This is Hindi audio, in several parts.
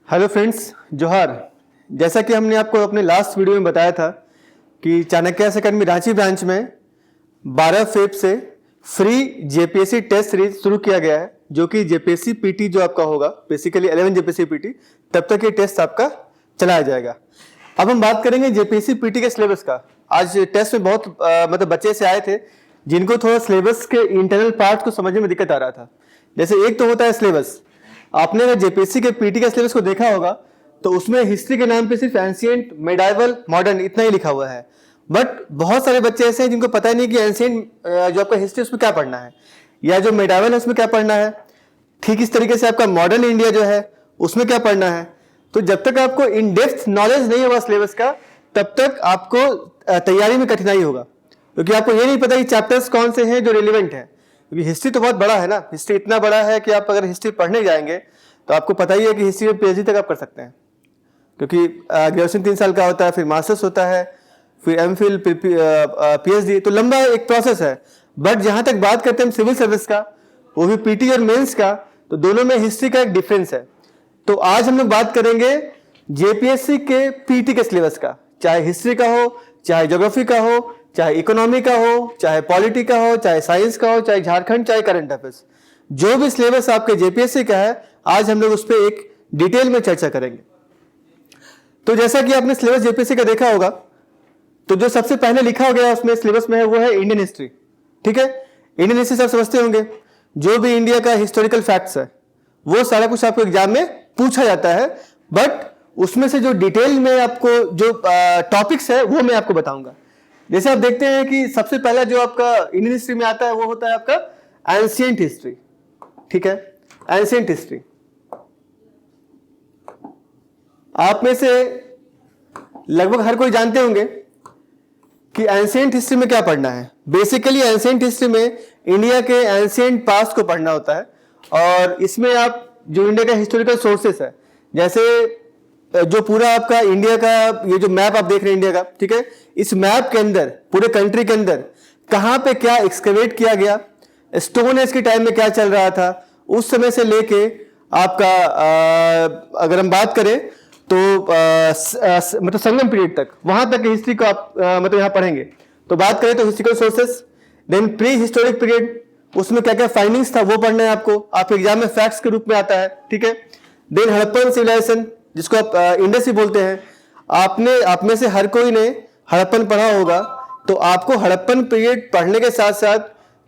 हेलो फ्रेंड्स, जोहार। जैसा कि हमने आपको अपने लास्ट वीडियो में बताया था कि चाणक्य अकेडमी रांची ब्रांच में 12 फेब से फ्री जेपीएससी टेस्ट सीरीज शुरू किया गया है, जो कि जेपीएससी पीटी जो आपका होगा, बेसिकली 11 जेपीएससी पीटी, तब तक ये टेस्ट आपका चलाया जाएगा। अब हम बात करेंगे जेपीएससी पीटी के सिलेबस का। आज टेस्ट में बहुत मतलब बच्चे से आए थे जिनको थोड़ा सिलेबस के इंटरनल पार्ट को समझने में दिक्कत आ रहा था। जैसे एक तो होता है सिलेबस। आपने अगर जेपीएससी के पीटी का सिलेबस को देखा होगा तो उसमें हिस्ट्री के नाम पे सिर्फ एंशिएंट, मेडाइवल, मॉडर्न इतना ही लिखा हुआ है। बट बहुत सारे बच्चे ऐसे हैं जिनको पता ही नहीं कि एंशिएंट जो आपका हिस्ट्री उसमें क्या पढ़ना है, या जो मेडाइवल है उसमें क्या पढ़ना है। ठीक इस तरीके से आपका मॉडर्न इंडिया जो है उसमें क्या पढ़ना है। तो जब तक आपको इन डेप्थ नॉलेज नहीं होगा सिलेबस का, तब तक आपको तैयारी में कठिनाई होगा, क्योंकि आपको ये नहीं पता कि चैप्टर्स कौन से हैं जो रिलेवेंट हैं। क्योंकि हिस्ट्री तो बहुत बड़ा है ना, हिस्ट्री इतना बड़ा है कि आप अगर हिस्ट्री पढ़ने जाएंगे तो आपको पता ही है कि हिस्ट्री में पीएचडी तक आप कर सकते हैं, क्योंकि ग्रेजुएशन 3 साल का होता है, फिर मास्टर्स होता है, फिर एमफिल, फिर पीएचडी, तो लंबा एक प्रोसेस है। बट जहां तक बात करते हैं हम सिविल सर्विस का, वो भी पीटी और मेंस का, तो दोनों में हिस्ट्री का एक डिफरेंस है। तो आज हम लोग बात करेंगे जेपीएससी के पीटी के सिलेबस का, चाहे हिस्ट्री का हो, चाहे ज्योग्राफी का हो, चाहे इकोनॉमी का हो, चाहे पॉलिटी का हो, चाहे साइंस का हो, चाहे झारखंड, चाहे करंट अफेयर्स, जो भी सिलेबस आपके जेपीएससी का है, आज हम लोग उस पर एक डिटेल में चर्चा करेंगे। तो जैसा कि आपने सिलेबस जेपीएससी का देखा होगा, तो जो सबसे पहले लिखा हो गया उसमें सिलेबस में है वो है इंडियन हिस्ट्री। ठीक है, इंडियन हिस्ट्री सब समझते होंगे, जो भी इंडिया का हिस्टोरिकल फैक्ट्स है वो सारा कुछ आपको एग्जाम में पूछा जाता है। बट उसमें से जो डिटेल में आपको जो टॉपिक्स है वो मैं आपको बताऊंगा। जैसे आप देखते हैं कि सबसे पहला जो आपका इंडियन हिस्ट्री में आता है वो होता है आपका एंशिएंट हिस्ट्री। ठीक है, एंशिएंट हिस्ट्री आप में से लगभग हर कोई जानते होंगे कि एंशिएंट हिस्ट्री में क्या पढ़ना है। बेसिकली एंशिएंट हिस्ट्री में इंडिया के एंशिएंट पास्ट को पढ़ना होता है, और इसमें आप जो इंडिया का हिस्टोरिकल सोर्सेस है, जैसे जो पूरा आपका इंडिया का ये जो मैप आप देख रहे हैं इंडिया का, ठीक है, इस मैप के अंदर पूरे कंट्री के अंदर कहां पे क्या एक्सकवेट किया गया, स्टोन एज के टाइम में क्या चल रहा था, उस समय से लेके आपका अगर हम बात करें तो मतलब संगम पीरियड तक, वहां तक हिस्ट्री को आप मतलब यहां पढ़ेंगे। तो बात करें तो historical sources, then pre historic period, उसमें क्या क्या फाइंडिंग्स था वो पढ़ना है आपको, आपके एग्जाम में फैक्ट्स के रूप में आता है। ठीक है, देन हड़प्पन सिविलाइजेशन, जिसको आप इंडस ही बोलते हैं। आप में से हर कोई ने हड़प्पन पढ़ा होगा, तो आपको हड़प्पन पीरियड पढ़ने के साथ साथ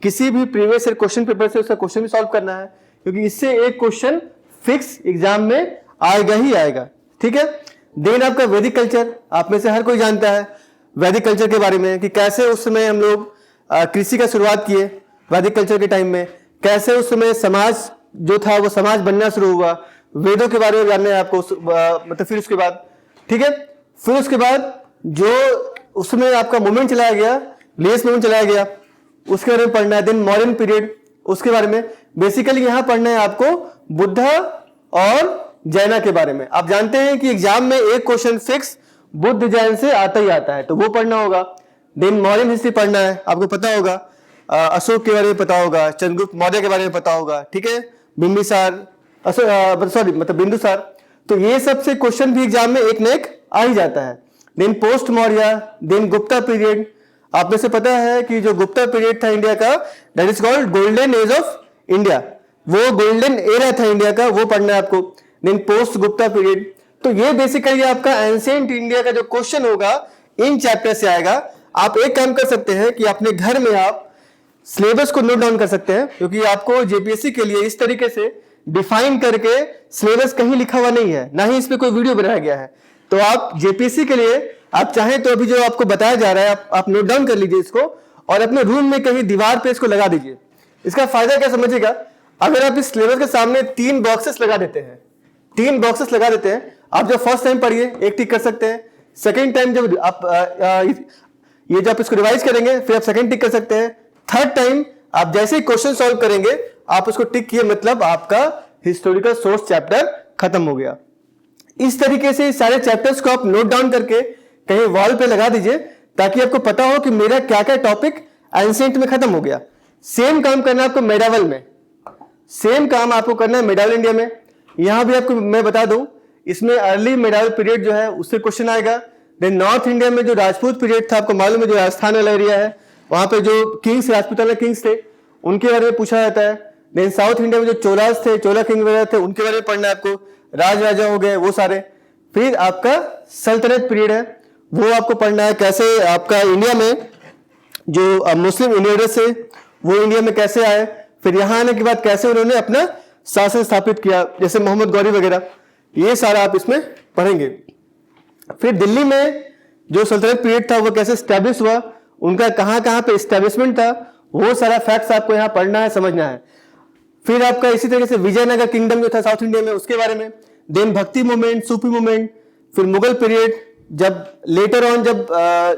किसी भी प्रीवियस ईयर क्वेश्चन पेपर से उसका क्वेश्चन भी सॉल्व करना है, क्योंकि इससे एक क्वेश्चन फिक्स एग्जाम में आएगा ही आएगा। ठीक है, देन आपका वैदिक कल्चर, आप में से हर कोई जानता है वैदिक कल्चर के बारे में कि कैसे उस समय हम लोग कृषि का शुरुआत किए, वैदिक कल्चर के टाइम में कैसे उस समय समाज जो था वो समाज बनना शुरू हुआ, वेदों के बारे में जानना है आपको। मतलब फिर उसके बाद, ठीक है, फिर उसके बाद जो उसमें आपका मूवमेंट चलाया गया, रिलीजियस मूवमेंट चलाया गया, उसके बारे में पढ़ना है। देन मॉडर्न पीरियड, उसके बारे में बेसिकली यहां पढ़ना है आपको बुद्धा और जैना के बारे में। आप जानते हैं कि एग्जाम में एक क्वेश्चन फिक्स बुद्ध जैन से आता ही आता है, तो वो पढ़ना होगा। देन मॉडर्न हिस्ट्री पढ़ना है, आपको पता होगा अशोक के बारे में पता होगा, चंद्रगुप्त मौर्य के बारे में पता होगा। ठीक है, बिंबिसार, मतलब बिंदुसार, तो ये सब से क्वेश्चन भी एग्जाम में एक न एक आ ही जाता है। Then post Maurya, then Gupta period, आप में से पता है कि जो गुप्ता पीरियड था इंडिया का, that is called golden age of India, वो गोल्डन एरा था इंडिया का, वो पढ़ना है आपको। देन पोस्ट गुप्ता पीरियड, तो ये बेसिकली आपका एंशिएंट इंडिया का जो क्वेश्चन होगा इन चैप्टर से आएगा। आप एक काम कर सकते हैं कि अपने घर में आप सिलेबस को नोट डाउन कर सकते हैं, क्योंकि आपको जेपीएससी के लिए इस तरीके से डिफाइन करके सिलेबस कहीं लिखा हुआ नहीं है, ना ही इस पे कोई वीडियो बनाया गया है। तो आप जेपीएससी के लिए आप चाहें तो अभी जो आपको बताया जा रहा है आप नोट डाउन कर लीजिए इसको, और अपने रूम में कहीं दीवार पे इसको लगा दीजिए। इसका फायदा क्या समझिएगा, अगर आप इस सिलेबस के सामने 3 बॉक्सेस लगा देते हैं, 3 बॉक्सेस लगा देते हैं, आप जब फर्स्ट टाइम पढ़िए एक टिक कर सकते हैं, सेकेंड टाइम जब आप ये जब इसको रिवाइज करेंगे फिर आप सेकेंड टिक कर सकते हैं, थर्ड टाइम आप जैसे ही क्वेश्चन सॉल्व करेंगे आप उसको टिक किए, मतलब आपका हिस्टोरिकल सोर्स चैप्टर खत्म हो गया। इस तरीके से सारे चैप्टर्स को आप नोट डाउन करके कहीं वॉल पे लगा दीजिए, ताकि आपको पता हो कि मेरा क्या क्या टॉपिक एंशिएंट में खत्म हो गया। सेम काम करना है आपको मेडावल में, सेम काम आपको करना है मेडावल इंडिया में। यहां भी आपको मैं बता दूं, इसमें अर्ली मेडावल पीरियड जो है उससे क्वेश्चन आएगा। देन नॉर्थ इंडिया में जो राजपूत पीरियड था, आपको मालूम है जो राजस्थान वाला एरिया है, वहां पे जो किंग्स, राजपूत वाले किंग्स थे, उनके बारे में पूछा जाता है। देन साउथ इंडिया में जो चोलास थे, चोला किंग वगैरह थे, उनके बारे में पढ़ना है आपको, राज राजा हो गए वो सारे। फिर आपका सल्तनत पीरियड है, वो आपको पढ़ना है, कैसे आपका इंडिया में जो मुस्लिम इन्वेडर्स थे वो इंडिया में कैसे आए, फिर यहाँ आने के बाद कैसे उन्होंने अपना शासन स्थापित किया, जैसे मोहम्मद गौरी वगैरह, ये सारा आप इसमें पढ़ेंगे। फिर दिल्ली में जो सल्तनत पीरियड था वो कैसे स्टैब्लिश हुआ, उनका कहाँ कहाँ पे स्टैब्लिशमेंट था, वो सारा फैक्ट्स आपको यहाँ पढ़ना है, समझना है। फिर आपका इसी तरीके से विजयनगर किंगडम जो था साउथ इंडिया में, उसके बारे में। देन भक्ति मूवमेंट, सूफी मूवमेंट, फिर मुगल पीरियड, जब लेटर ऑन जब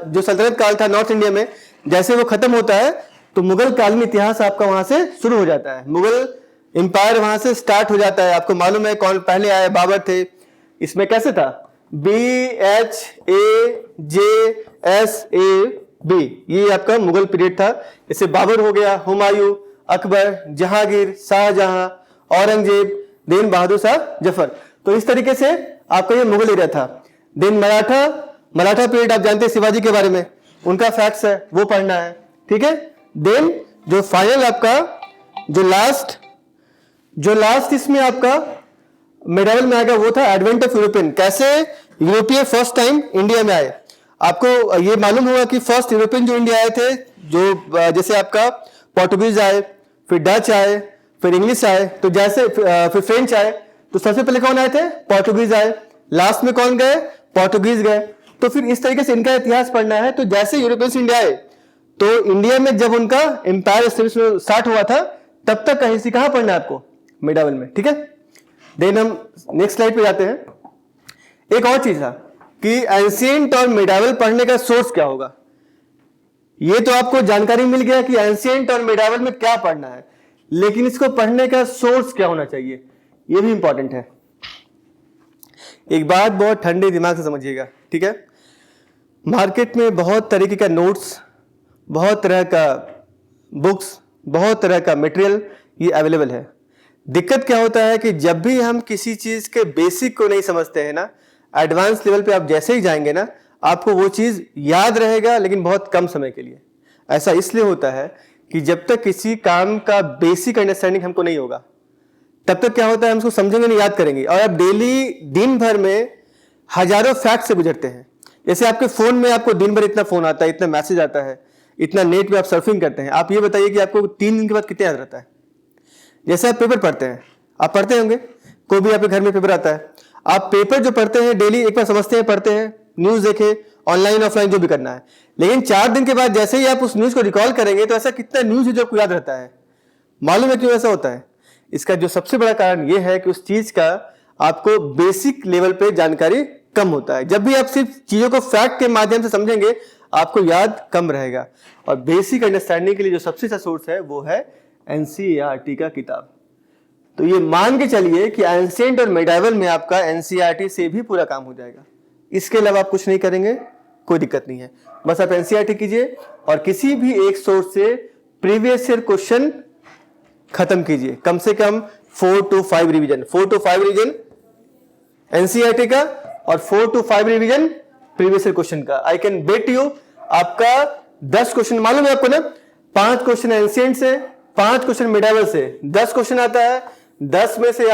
जो सल्तनत काल था नॉर्थ इंडिया में, जैसे वो खत्म होता है तो मुगल कालीन इतिहास आपका वहां से शुरू हो जाता है, मुगल एम्पायर वहां से स्टार्ट हो जाता है। आपको मालूम है कौन पहले आए, बाबर थे। इसमें कैसे था, BHAJSAB, ये आपका मुगल पीरियड था। जैसे बाबर हो गया, हुमायूं, अकबर, जहांगीर, शाहजहां, औरंगजेब, देन बहादुर शाह जफर। तो इस तरीके से आपका ये मुगल एरिया था। देन मराठा पीरियड आप जानते हैं, शिवाजी के बारे में, उनका फैक्ट्स है वो पढ़ना है, ठीक है। देन जो फाइनल आपका जो लास्ट इसमें आपका मेडावल में आएगा वो था एडवेंट ऑफ यूरोपियन, कैसे यूरोपियन फर्स्ट टाइम इंडिया में आए। आपको ये मालूम होगा कि फर्स्ट यूरोपियन जो इंडिया आए थे, जो जैसे आपका पोर्टुगीज आए, फिर डच आए, फिर इंग्लिश आए, तो जैसे फिर फ्रेंच आए, तो सबसे पहले कौन आए थे, पोर्टुगीज आए, लास्ट में कौन गए, पोर्टुगीज गए। तो फिर इस तरीके से इनका इतिहास पढ़ना है। तो जैसे यूरोपियंस इंडिया आए तो इंडिया में जब उनका एम्पायर स्टार्ट हुआ था तब तक का हिस्ट्री कहां पढ़ना है आपको, मेडावल में, ठीक है। देन हम नेक्स्ट स्लाइड पे जाते हैं। एक और चीज था कि एंशिएंट और मेडावल पढ़ने का सोर्स क्या होगा। ये तो आपको जानकारी मिल गया कि एंशिएंट और मेडावल में क्या पढ़ना है, लेकिन इसको पढ़ने का सोर्स क्या होना चाहिए, ये भी इंपॉर्टेंट है। एक बात बहुत ठंडे दिमाग से समझिएगा, ठीक है। मार्केट में बहुत तरीके का नोट्स, बहुत तरह का बुक्स, बहुत तरह का मटेरियल ये अवेलेबल है। दिक्कत क्या होता है कि जब भी हम किसी चीज के बेसिक को नहीं समझते हैं ना, एडवांस लेवल पे आप जैसे ही जाएंगे ना, आपको वो चीज याद रहेगा लेकिन बहुत कम समय के लिए। ऐसा इसलिए होता है कि जब तक किसी काम का बेसिक अंडरस्टैंडिंग हमको नहीं होगा तब तक क्या होता है, हम उसको समझेंगे नहीं, याद करेंगे। और आप डेली दिन भर में हजारों फैक्ट से गुजरते हैं। जैसे आपके फोन में आपको दिन भर इतना फोन आता है, इतना मैसेज आता है, इतना नेट पे आप सर्फिंग करते हैं। आप ये बताइए कि आपको 3 दिन के बाद कितना याद रहता है। जैसे आप पेपर पढ़ते हैं, आप पढ़ते होंगे, कोई भी आपके घर में पेपर आता है, आप पेपर जो पढ़ते हैं डेली एक बार समझते हैं, पढ़ते हैं, न्यूज देखे, ऑनलाइन ऑफलाइन जो भी करना है, लेकिन 4 दिन के बाद जैसे ही आप उस न्यूज को रिकॉल करेंगे तो ऐसा कितना न्यूज है जो आपको याद रहता है। मालूम है क्यों ऐसा होता है? इसका जो सबसे बड़ा कारण यह है कि उस चीज का आपको बेसिक लेवल पे जानकारी कम होता है। जब भी आप सिर्फ चीजों को फैक्ट के माध्यम से समझेंगे आपको याद कम रहेगा। और बेसिक अंडरस्टैंडिंग के लिए जो सबसे अच्छा सोर्स है वो है एनसीईआरटी का किताब। तो ये मान के चलिए कि एंशिएंट और मेडाइवल में आपका एनसीईआरटी से भी पूरा काम हो जाएगा। इसके अलावा आप कुछ नहीं करेंगे, कोई दिक्कत नहीं है। बस आप एनसीईआरटी कीजिए और किसी भी एक सोर्स से प्रीवियस ईयर क्वेश्चन खत्म कीजिए, कम से कम 4 to 5 revision, 4 to 5 revision NCERT का और 4 to 5 revision previous year question का। आई कैन बेट यू आपका 10 क्वेश्चन, मालूम है आपको ना, 5 क्वेश्चन एंशिएंट से, 5 क्वेश्चन मेडाइवल से, 10 क्वेश्चन आता है। 10 में से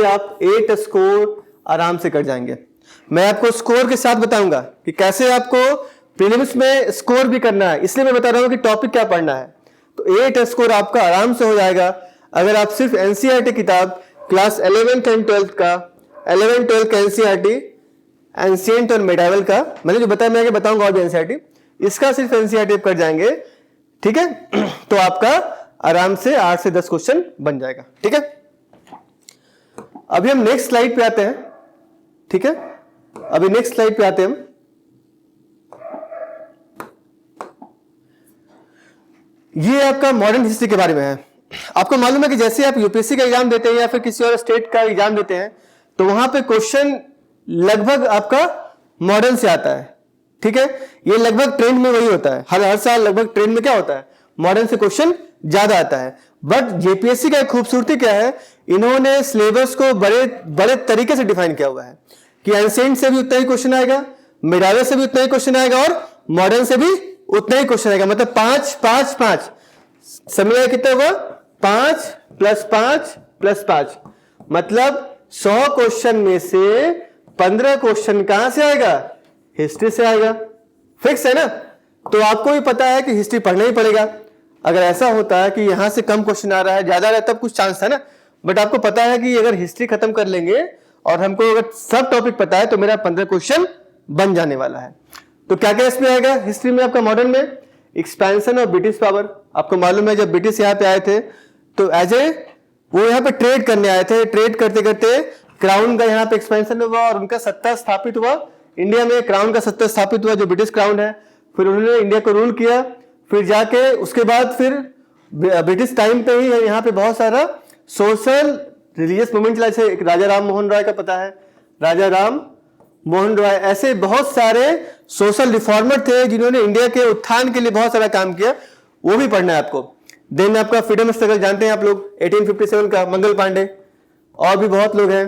आप 8 स्कोर आराम से कर जाएंगे। मैं आपको स्कोर के साथ बताऊंगा कि कैसे आपको प्रीलिम्स में स्कोर भी करना है, इसलिए मैं बता रहा हूं कि टॉपिक क्या पढ़ना है। तो 8 स्कोर आपका आराम से हो जाएगा अगर आप सिर्फ एनसीईआरटी किताब क्लास 11th and 12th का 11-12 का एनसीईआरटी एंशिएंट और मेडाइवल का, मैंने जो बताया मैं आगे बताऊंगा और भी एनसीईआरटी, इसका सिर्फ एनसीईआरटी कर जाएंगे, ठीक है। तो आपका आराम से 8 से 10 क्वेश्चन बन जाएगा, ठीक है। अभी हम नेक्स्ट स्लाइड पे आते हैं, ठीक है। अभी नेक्स्ट स्लाइड पे आते हैं हम। ये आपका मॉडर्न हिस्ट्री के बारे में है। आपको मालूम है कि जैसे आप यूपीएससी का एग्जाम देते हैं या फिर किसी और स्टेट का एग्जाम देते हैं तो वहां पे क्वेश्चन लगभग आपका मॉडर्न से आता है, ठीक है। ये लगभग ट्रेंड में वही होता है, हर साल लगभग ट्रेंड में क्या होता है, मॉडर्न से क्वेश्चन ज्यादा आता है। बट जेपीएससी का एक खूबसूरती क्या है, इन्होंने सिलेबस को बड़े बड़े तरीके से डिफाइन किया हुआ है कि एंशिएंट से भी उतना ही क्वेश्चन आएगा, मिडावे से भी उतना ही क्वेश्चन आएगा और मॉडर्न से भी उतना ही क्वेश्चन आएगा। मतलब 5 5 5 समय कितना हुआ, 5 + 5 + 5, मतलब 100 क्वेश्चन में से 15 क्वेश्चन कहां से आएगा, हिस्ट्री से आएगा। फिक्स है ना। तो आपको भी पता है कि हिस्ट्री पढ़ना ही पड़ेगा। अगर ऐसा होता है कि यहां से कम क्वेश्चन आ रहा है, ज्यादा आ रहा है, तब कुछ चांस है ना। बट आपको पता है कि अगर हिस्ट्री खत्म कर लेंगे और हमको अगर सब टॉपिक पता है तो मेरा 15 क्वेश्चन बन जाने वाला है। तो क्या क्या इसमें आएगा हिस्ट्री में आपका, मॉडर्न में एक्सपेंशन ऑफ ब्रिटिश पावर। आपको मालूम है जब ब्रिटिश यहाँ पे आए थे तो वो यहाँ पे ट्रेड करने आए थे, ट्रेड करते करते क्राउन का यहाँ पे एक्सपेंशन हुआ और उनका सत्ता स्थापित हुआ इंडिया में। क्राउन का सत्ता स्थापित हुआ जो ब्रिटिश क्राउन है, फिर उन्होंने इंडिया को रूल किया। फिर जाके उसके बाद फिर ब्रिटिश टाइम पे ही यहाँ पे बहुत सारा सोशल रिलीजियस मूवमेंट चला। जैसे राजा राम मोहन राय का पता है, राजा राम मोहन राय, ऐसे बहुत सारे सोशल रिफॉर्मर थे जिन्होंने इंडिया के उत्थान के लिए बहुत सारा काम किया, वो भी पढ़ना है आपको। देन आपका फ्रीडम स्ट्रगल जानते हैं आप लोग, 1857 का, मंगल पांडे, और भी बहुत लोग हैं,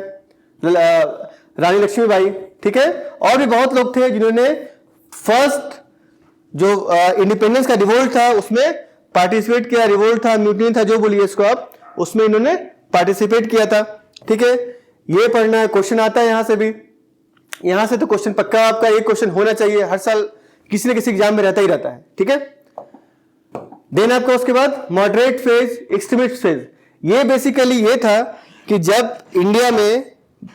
रानी लक्ष्मीबाई, ठीक है, और भी बहुत लोग थे जिन्होंने फर्स्ट जो इंडिपेंडेंस का रिवोल्ट था उसमें पार्टिसिपेट किया। रिवोल्ट था, म्यूटनी था, जो बोलिए इसको आप, उसमें इन्होंने पार्टिसिपेट किया था। ठीक है, ये पढ़ना है। क्वेश्चन आता है यहां से भी, यहां से तो क्वेश्चन पक्का आपका एक क्वेश्चन होना चाहिए, हर साल किसी न किसी एग्जाम में रहता ही रहता है। ठीक है, देन आपका उसके बाद मॉडरेट फेज, एक्सट्रीमिस्ट फेज। ये बेसिकली ये था कि जब इंडिया में,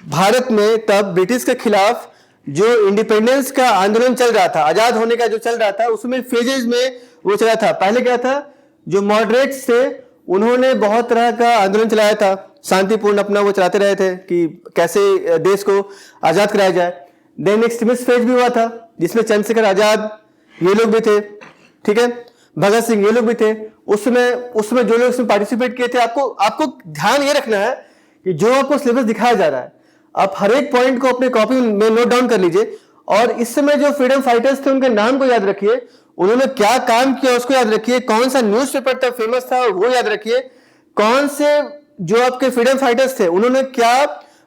भारत में, तब ब्रिटिश के खिलाफ जो इंडिपेंडेंस का आंदोलन चल रहा था, आजाद होने का जो चल रहा था, उसमें फेजेस में वो चला था। पहले क्या था, जो मॉडरेट्स थे उन्होंने बहुत तरह का आंदोलन चलाया था, शांतिपूर्ण अपना वो चलाते रहे थे कि कैसे देश को आजाद कराया जाए। देन एक्सट्रीमिस्ट फेज भी हुआ था जिसमें चंद्रशेखर आजाद ये लोग भी थे, ठीक है, भगत सिंह ये लोग भी थे। उसमें जो लोग इसमें पार्टिसिपेट किए थे, आपको ध्यान ये रखना है कि जो आपको सिलेबस दिखाया जा रहा है, आप हर एक पॉइंट को अपने कॉपी में नोट डाउन कर लीजिए। और इस समय जो फ्रीडम फाइटर्स थे उनके नाम को याद रखिए, उन्होंने क्या काम किया उसको याद रखिए, कौन सा न्यूज़पेपर था फेमस था वो याद रखिए, कौन से जो आपके फ्रीडम फाइटर्स थे उन्होंने क्या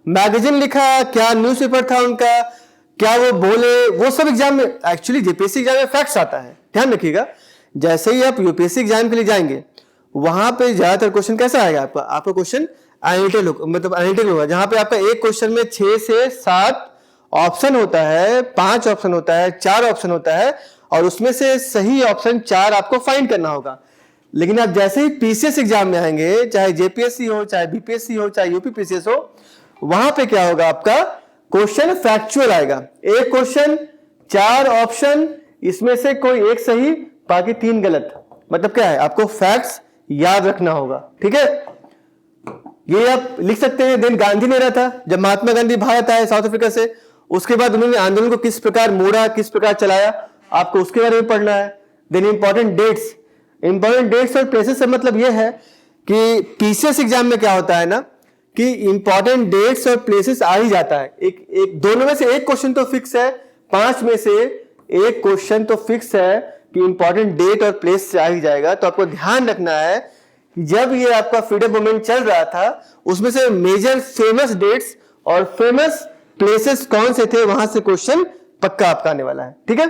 मैगजीन लिखा, क्या न्यूज़पेपर था उनका, क्या वो बोले, वो सब एग्जाम में, एक्चुअली जेपीएससी एग्जाम में फैक्ट्स आता है, ध्यान रखिएगा। जैसे ही आप यूपीएससी एग्जाम के लिए जाएंगे वहां पे ज्यादातर क्वेश्चन कैसा आएगा आपका क्वेश्चन एनालिटिकल होगा, जहां पे आपका एक क्वेश्चन में 6 से 7 ऑप्शन होता है, 5 ऑप्शन होता है, 4 ऑप्शन होता है, और उसमें से सही ऑप्शन 4 आपको फाइंड करना होगा। लेकिन आप जैसे ही पीसीएस एग्जाम में आएंगे, चाहे जेपीएससी हो, चाहे बीपीएससी हो, चाहे यूपीपीसीएस हो, वहां पे क्या होगा, आपका क्वेश्चन फैक्चुअल आएगा। एक क्वेश्चन 4 ऑप्शन, इसमें से कोई एक सही, बाकी 3 गलत। मतलब क्या है, आपको फैक्ट्स याद रखना होगा। ठीक है, ये आप लिख सकते हैं। देन गांधी ने रहा था, जब महात्मा गांधी भारत आए साउथ अफ्रीका से, उसके बाद उन्होंने आंदोलन को किस प्रकार मोड़ा, किस प्रकार चलाया, आपको उसके बारे में पढ़ना है। देन इंपॉर्टेंट डेट्स और प्लेसेस से मतलब यह है कि पीसीएस एग्जाम में क्या होता है ना, कि इंपॉर्टेंट डेट्स और प्लेसेस आ ही जाता है। एक दोनों में से एक क्वेश्चन तो फिक्स है, 5 में से एक क्वेश्चन तो फिक्स है कि इंपॉर्टेंट डेट और प्लेस से आ ही जाएगा। तो आपको ध्यान रखना है कि जब ये आपका फ्रीडम मूवमेंट चल रहा था, उसमें से मेजर फेमस डेट्स और फेमस प्लेसेस कौन से थे, वहां से क्वेश्चन पक्का आपका आने वाला है। ठीक है,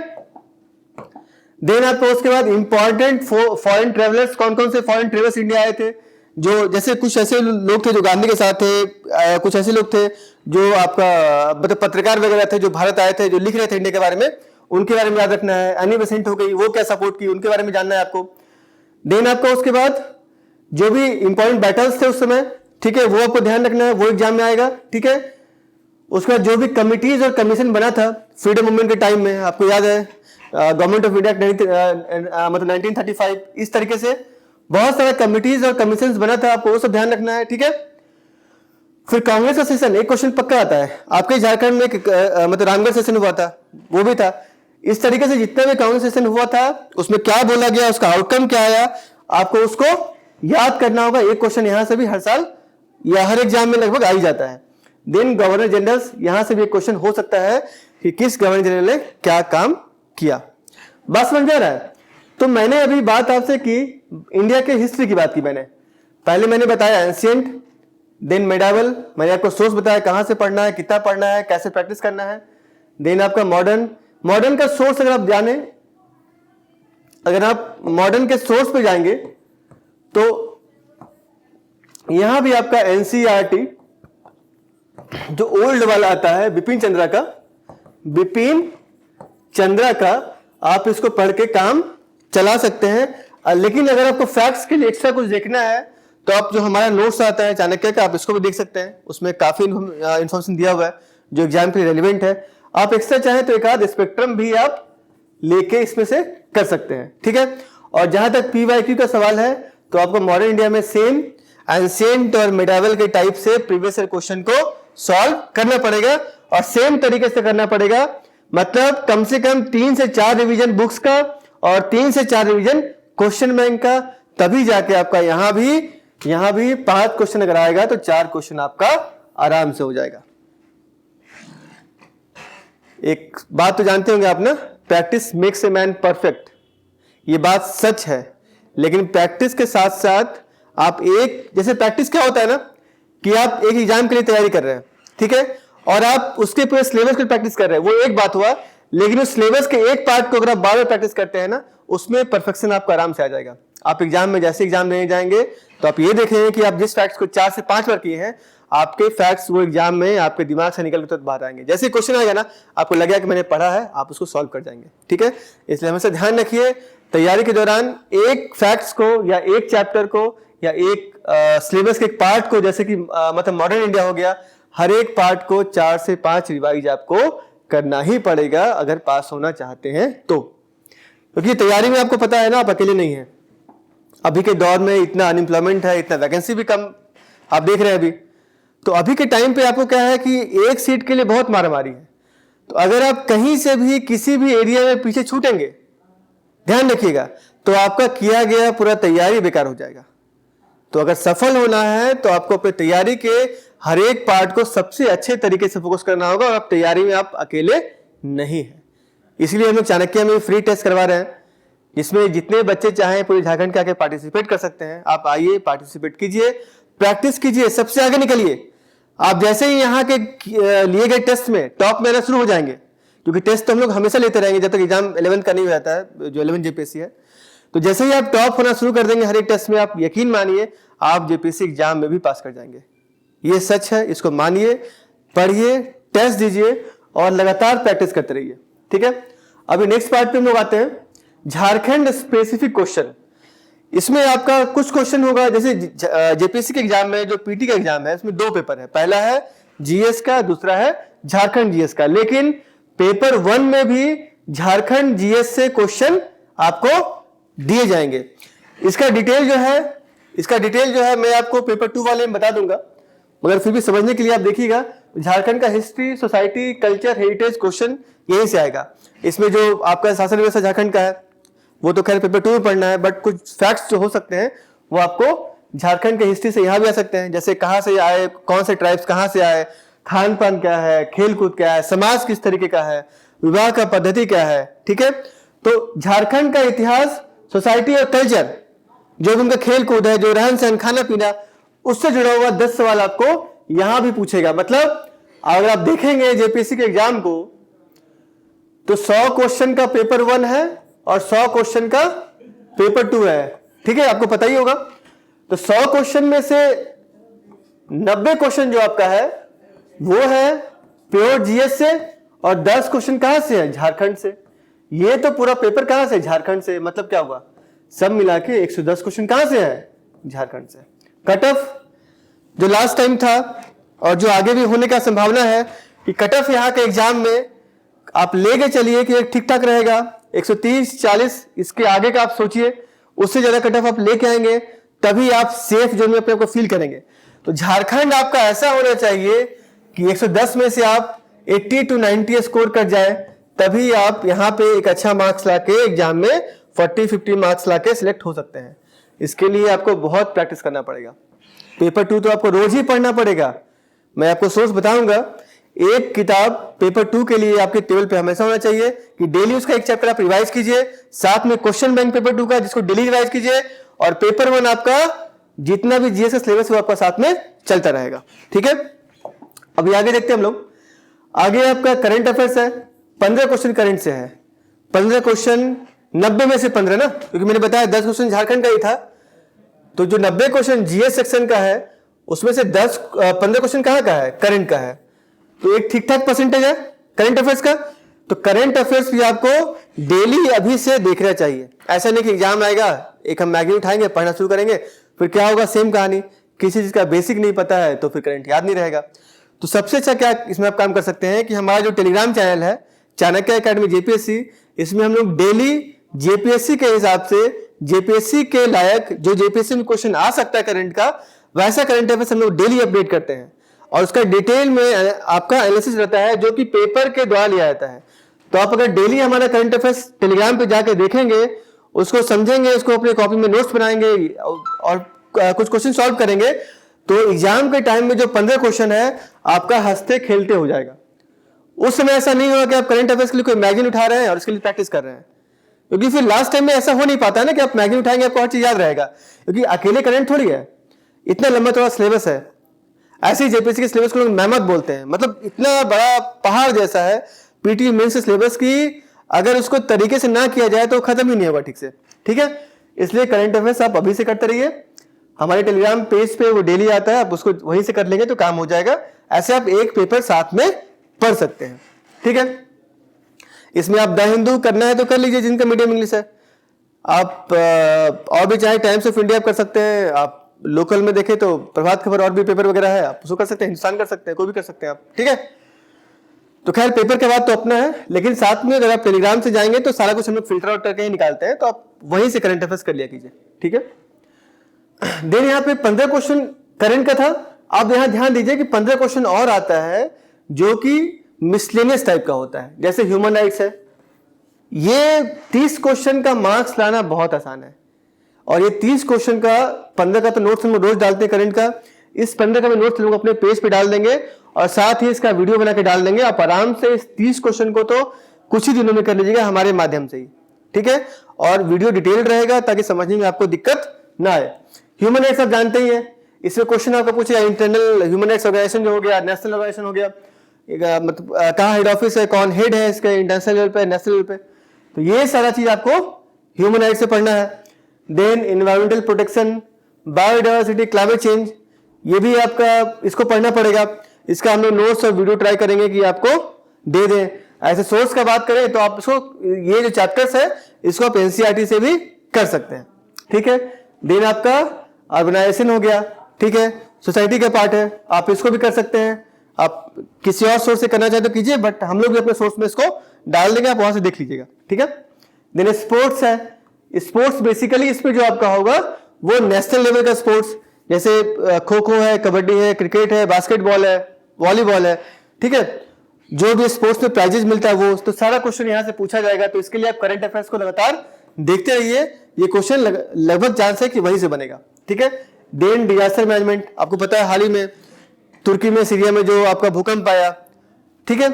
देन आपको उसके बाद इंपॉर्टेंट फॉरेन ट्रेवलर्स, कौन कौन से फॉरेन ट्रेवलर्स इंडिया आए थे, जो जैसे कुछ ऐसे लोग थे जो गांधी के साथ थे, कुछ ऐसे लोग थे जो आपका मतलब पत्रकार वगैरह थे जो भारत आए थे, जो लिख रहे थे इंडिया के बारे में, उनके बारे में याद रखना है। एनी बेसेंट हो गई, वो क्या सपोर्ट की, उनके बारे में जानना है आपको। देन आपको उसके बाद जो भी इंपॉर्टेंट बैटल्स थे उस समय, ठीक है, वो आपको ध्यान रखना है, वो एग्जाम में आएगा। ठीक है, उसके बाद जो भी कमिटीज और कमीशन बना था फ्रीडम मूवमेंट के टाइम में, आपको याद है गवर्नमेंट ऑफ इंडिया मतलब 1935, इस तरीके से बहुत सारे कमिटीज और कमीशन बना था, आपको वो सब ध्यान रखना है। ठीक है, फिर कांग्रेस का सेशन, एक क्वेश्चन पक्का आता है आपके झारखंड में, मतलब रामगढ़ सेशन हुआ था, वो भी था। इस तरीके से जितना भी कांग्रेस सेशन हुआ था उसमें क्या बोला गया, उसका आउटकम क्या आया, आपको उसको याद करना होगा। एक क्वेश्चन यहां से भी हर साल या हर एग्जाम में लगभग आ ही जाता है। देन गवर्नर जनरल्स, यहां से भी एक क्वेश्चन हो सकता है कि किस गवर्नर जनरल ने क्या काम किया। बात समझ में आ रहा है? तो मैंने अभी बात आपसे की, इंडिया के हिस्ट्री की बात की मैंने, पहले मैंने बताया एंशिएंट, देन मेडावल, मैंने आपको सोर्स बताया कहां से पढ़ना है, कितना पढ़ना है, कैसे प्रैक्टिस करना है। देन आपका मॉडर्न, मॉडर्न का सोर्स अगर आप जाने, अगर आप मॉडर्न के सोर्स पे जाएंगे तो यहां भी आपका एनसीईआरटी जो ओल्ड वाला आता है बिपिन चंद्रा का, बिपिन चंद्रा का, आप इसको पढ़ के काम चला सकते हैं। लेकिन अगर आपको फैक्ट्स के लिए एक्स्ट्रा कुछ देखना है तो आप जो हमारा नोट्स आता है चाणक्य का, आप इसको भी देख सकते हैं। उसमें काफी इंफॉर्मेशन दिया हुआ है जो एग्जाम के लिए रेलिवेंट है। आप एक्स्ट्रा चाहें तो एक आध स्पेक्ट्रम भी आप लेके इसमें से कर सकते हैं, ठीक है। और जहां तक पीवाईक्यू का सवाल है तो आपको मॉडर्न इंडिया में सेम एंशिएंट और मिडावल के टाइप से प्रीवियस ईयर क्वेश्चन को सॉल्व करना पड़ेगा और सेम तरीके से करना पड़ेगा। मतलब कम से कम 3 से 4 रिवीजन बुक्स का और 3 से 4 रिवीजन क्वेश्चन बैंक का, तभी जाके आपका यहां भी 5 क्वेश्चन अगर आएगा तो 4 क्वेश्चन आपका आराम से हो जाएगा। एक बात तो जानते होंगे आप ना, practice makes a man perfect. ये बात सच है, लेकिन प्रैक्टिस के साथ साथ आप जैसे प्रैक्टिस क्या होता है ना कि आप एक एग्जाम के लिए तैयारी कर रहे हैं, ठीक है, और आप उसके पूरे सिलेबस की प्रैक्टिस कर रहे हैं, वो एक बात हुआ। लेकिन उस सिलेबस के एक पार्ट को अगर आप बार बार प्रैक्टिस करते हैं ना, उसमें परफेक्शन आपको आराम से आ जाएगा। आप एग्जाम में जैसे एग्जाम देने जाएंगे तो आप ये देखेंगे कि आप जिस फैक्ट्स को 4 से 5 बार किए हैं, आपके फैक्ट्स वो एग्जाम में आपके दिमाग से निकल कर बाहर आएंगे। जैसे क्वेश्चन आएगा ना, आपको लगेगा कि मैंने पढ़ा है, आप उसको सॉल्व कर जाएंगे, ठीक है। इसलिए हमेशा ध्यान रखिए तैयारी के दौरान एक फैक्ट्स को या एक चैप्टर को या एक सिलेबस के एक पार्ट को, जैसे कि मतलब मॉडर्न इंडिया हो गया, हर एक पार्ट को 4 से 5 रिवाइज आपको करना ही पड़ेगा अगर पास होना चाहते हैं तो। क्योंकि तैयारी में आपको पता है ना, आप अकेले नहीं हैं। अभी के दौर में इतना अनएम्प्लॉयमेंट है, इतना वैकेंसी भी कम आप देख रहे हैं अभी, तो अभी के टाइम पे आपको क्या है कि एक सीट के लिए बहुत मारामारी है। तो अगर आप कहीं से भी किसी भी एरिया में पीछे छूटेंगे, ध्यान रखिएगा, तो आपका किया गया पूरा तैयारी बेकार हो जाएगा। तो अगर सफल होना है तो आपको अपनी तैयारी के हर एक पार्ट को सबसे अच्छे तरीके से फोकस करना होगा, और आप तैयारी में आप अकेले नहीं हैं। इसलिए हम लोग चाणक्य में फ्री टेस्ट करवा रहे हैं, जिसमें जितने बच्चे चाहें पूरे झारखंड के आके पार्टिसिपेट कर सकते हैं। आप आइए, पार्टिसिपेट कीजिए, प्रैक्टिस कीजिए, सबसे आगे निकलिए। आप जैसे ही यहाँ के लिए गए टेस्ट में टॉप में आना शुरू हो जाएंगे, क्योंकि टेस्ट तो हम लोग हमेशा लेते रहेंगे जब तक एग्जाम 11th का नहीं हो जाता है, जो 11 जेपीएससी है। तो जैसे ही आप टॉप होना शुरू कर देंगे हर एक टेस्ट में, आप यकीन मानिए आप जेपीएससी एग्जाम में भी पास कर जाएंगे। ये सच है, इसको मानिए, पढ़िए, टेस्ट दीजिए और लगातार प्रैक्टिस करते रहिए, ठीक है। अभी नेक्स्ट पार्ट पे हम लोग आते हैं, झारखंड स्पेसिफिक क्वेश्चन। इसमें आपका कुछ क्वेश्चन होगा, जैसे जेपीएससी के एग्जाम में जो पीटी का एग्जाम है, इसमें 2 पेपर है, पहला है जीएस का, दूसरा है झारखंड जीएस का। लेकिन पेपर 1 में भी झारखंड जीएस से क्वेश्चन आपको दिए जाएंगे। इसका डिटेल जो है मैं आपको पेपर 2 वाले में बता दूंगा, मगर फिर भी समझने के लिए आप देखिएगा। झारखंड का history, society, culture, heritage question यहीं से आएगा। इसमें जो आपका शासन व्यवस्था झारखंड का है वो तो खैर पेपर 2 में पढ़ना है, बट कुछ फैक्ट्स जो हो सकते हैं वो आपको झारखंड के हिस्ट्री से यहाँ भी आ सकते हैं। जैसे कहाँ से आए, कौन से ट्राइब्स कहाँ से आए, खान पान क्या है, खेल कूद क्या है, समाज किस तरीके का है, विवाह का पद्धति क्या है, ठीक है। तो झारखंड का इतिहास, सोसाइटी और कल्चर, जो उनका खेल कूद है, जो रहन सहन, खाना पीना, उससे जुड़ा हुआ 10 सवाल आपको यहां भी पूछेगा। मतलब अगर आप देखेंगे जेपीएससी के एग्जाम को तो 100 क्वेश्चन का पेपर 1 है और 100 क्वेश्चन का पेपर 2 है, ठीक है, आपको पता ही होगा। तो 100 क्वेश्चन में से 90 क्वेश्चन जो आपका है वो है प्योर जीएस से, और 10 क्वेश्चन कहां से है, झारखंड से। ये तो पूरा पेपर कहां से, झारखंड से। मतलब क्या हुआ, सब मिला के 110 क्वेश्चन कहां से है, झारखंड से। कट ऑफ जो लास्ट टाइम था और जो आगे भी होने का संभावना है कि कट ऑफ यहाँ के एग्जाम में आप लेके चलिए कि ठीक ठाक रहेगा, 130-40, इसके आगे का आप सोचिए, उससे ज्यादा कट ऑफ आप लेके आएंगे तभी आप सेफ जोन में अपने को फील करेंगे। तो झारखंड आपका ऐसा होना चाहिए कि 110 में से आप 80 to 90 स्कोर कर जाए, तभी आप यहाँ पे एक अच्छा मार्क्स लाके एग्जाम में 40-50 मार्क्स लाके सिलेक्ट हो सकते हैं। इसके लिए आपको बहुत प्रैक्टिस करना पड़ेगा। पेपर 2 तो आपको रोज ही पढ़ना पड़ेगा। मैं आपको सोर्स बताऊंगा, एक किताब पेपर 2 के लिए आपके टेबल पे हमेशा होना चाहिए कि डेली उसका एक चैप्टर आप रिवाइज कीजिए, साथ में क्वेश्चन बैंक पेपर 2 का जिसको डेली रिवाइज कीजिए, और पेपर 1 आपका जितना भी जीएस का सिलेबस वो आपका साथ में चलता रहेगा। ठीक है, अभी आगे देखते हैं हम लोग। आगे आपका करंट अफेयर्स है, 15 क्वेश्चन करंट से है। 15 क्वेश्चन 90 में से 15 ना, क्योंकि मैंने बताया 10 क्वेश्चन झारखंड का ही था, तो जो 90 क्वेश्चन जीएस सेक्शन का है उसमें से 15 क्वेश्चन कहाँ का है, करंट का है। तो एक ठीक ठाक परसेंटेज है करंट अफेयर्स का। तो करंट अफेयर्स भी आपको डेली अभी से देखना चाहिए। ऐसा नहीं कि एग्जाम आएगा एक हम मैगजीन उठाएंगे पढ़ना शुरू करेंगे, फिर क्या होगा, सेम कहानी, किसी चीज का बेसिक नहीं पता है तो फिर करंट याद नहीं रहेगा। तो सबसे अच्छा क्या इसमें आप काम कर सकते हैं कि हमारा जो टेलीग्राम चैनल है चाणक्य एकेडमी जेपीएससी, इसमें हम लोग डेली जेपीएससी के हिसाब से जेपीएससी के लायक जो जेपीएससी में क्वेश्चन आ सकता है करंट का, वैसा करंट अफेयर्स हम लोग डेली अपडेट करते हैं और उसका डिटेल में आपका एनालिसिस रहता है जो कि पेपर के द्वारा लिया जाता है। तो आप अगर डेली हमारा करंट अफेयर्स टेलीग्राम पे जाके देखेंगे, उसको समझेंगे, उसको अपने कॉपी में नोट्स बनाएंगे और कुछ क्वेश्चन सॉल्व करेंगे, तो एग्जाम के टाइम में जो 15 क्वेश्चन है आपका हंसते खेलते हो जाएगा। उस समय ऐसा नहीं होगा कि आप करंट अफेयर्स के लिए कोई मैगजीन उठा रहे हैं और उसके लिए प्रैक्टिस कर रहे हैं, क्योंकि फिर लास्ट टाइम में ऐसा हो नहीं पाता है ना कि आप मैगजीन उठाएंगे आपको हर चीज याद रहेगा, क्योंकि अकेले करंट थोड़ी है, इतना लंबा थोड़ा सिलेबस है। ऐसे ही जेपीएससी के सिलेबस को लोग मेहमत बोलते हैं, मतलब इतना बड़ा पहाड़ जैसा है पीटी मेंस सिलेबस की, अगर उसको तरीके से ना किया जाए तो खत्म ही नहीं होगा ठीक से। ठीक है, इसलिए करंट अफेयर्स आप अभी से करते रहिए, हमारे टेलीग्राम पेज पे वो डेली आता है, आप उसको वहीं से कर लेंगे तो काम हो जाएगा। ऐसे आप एक पेपर साथ में पढ़ सकते हैं। ठीक है, इसमें आप द हिंदू करना है तो कर लीजिए जिनका मीडियम इंग्लिश है, आप और भी चाहे टाइम्स ऑफ इंडिया कर सकते हैं, आप लोकल में देखें तो प्रभात खबर और भी पेपर वगैरह है, आप उसको कर सकते हैं, हिंदुस्तान कर सकते हैं, कोई भी कर सकते हैं आप। ठीक है, तो खैर पेपर के बाद तो अपना है, लेकिन साथ में अगर आप टेलीग्राम से जाएंगे तो सारा कुछ हम लोग फिल्टर आउट करके ही निकालते हैं, तो आप वहीं से करंट अफेयर्स कर लिया कीजिए। ठीक है, देन यहाँ पे 15 क्वेश्चन करंट का था। आप यहाँ ध्यान दीजिए कि 15 क्वेश्चन और आता है जो कि मिसलेनियस टाइप का होता है, जैसे ह्यूमन राइट्स है। ये 30 क्वेश्चन का मार्क्स लाना बहुत आसान है, और ये 30 क्वेश्चन का 15 का तो नोट्स हम रोज डालते हैं करंट का, इस 15 का भी नोट्स लोग अपने पेज पे डाल देंगे और साथ ही इसका वीडियो बना के डाल देंगे। आप आराम से इस 30 क्वेश्चन को तो कुछ ही दिनों में कर लीजिएगा हमारे माध्यम से ही। ठीक है, और वीडियो डिटेल्ड रहेगा ताकि समझने में आपको दिक्कत ना आए। ह्यूमन राइट्स आप जानते ही हैं, इसमें क्वेश्चन आपको पूछेगा इंटरनल ह्यूमन राइट्स ऑर्गेनाइजेशन जो हो गया, नेशनल ऑर्गेनाइजेशन हो गया, मतलब कहाँ हेड ऑफिस है, कौन हेड है इसके, इंटरनेशनल लेवल पे, नेशनल लेवल पे, तो ये सारा चीज आपको ह्यूमन राइट्स से पढ़ना है। Then environmental protection, biodiversity, climate change, ये भी आपका इसको पढ़ना पड़ेगा। इसका हम लोग नोट्स और वीडियो ट्राई करेंगे कि आपको दे दें। ऐसे सोर्स का बात करें तो आप इसको, ये जो चैप्टर्स है इसको आप एनसीईआरटी से भी कर सकते हैं। ठीक है, देन आपका ऑर्गेनाइजेशन हो गया, ठीक है, सोसाइटी का पार्ट है, आप इसको भी कर सकते हैं। आप किसी और सोर्स से करना चाहे तो कीजिए, बट हम लोग भी अपने सोर्स में इसको डाल देंगे, आप वहां से देख लीजिएगा। ठीक है, देन स्पोर्ट्स है। स्पोर्ट्स बेसिकली इसमें जो आपका होगा वो नेशनल लेवल का स्पोर्ट्स, जैसे खो खो है, कबड्डी है, क्रिकेट है, बास्केटबॉल है, वॉलीबॉल है। ठीक है, जो भी स्पोर्ट्स में प्राइजेस मिलता है वो, तो सारा क्वेश्चन यहां से पूछा जाएगा। तो इसके लिए आप करंट अफेयर्स को लगातार देखते रहिए, ये क्वेश्चन लगभग चांस है कि वहीं से बनेगा। ठीक है, देन डिजास्टर मैनेजमेंट, आपको पता है हाल ही में तुर्की में, सीरिया में जो आपका भूकंप आया, ठीक है,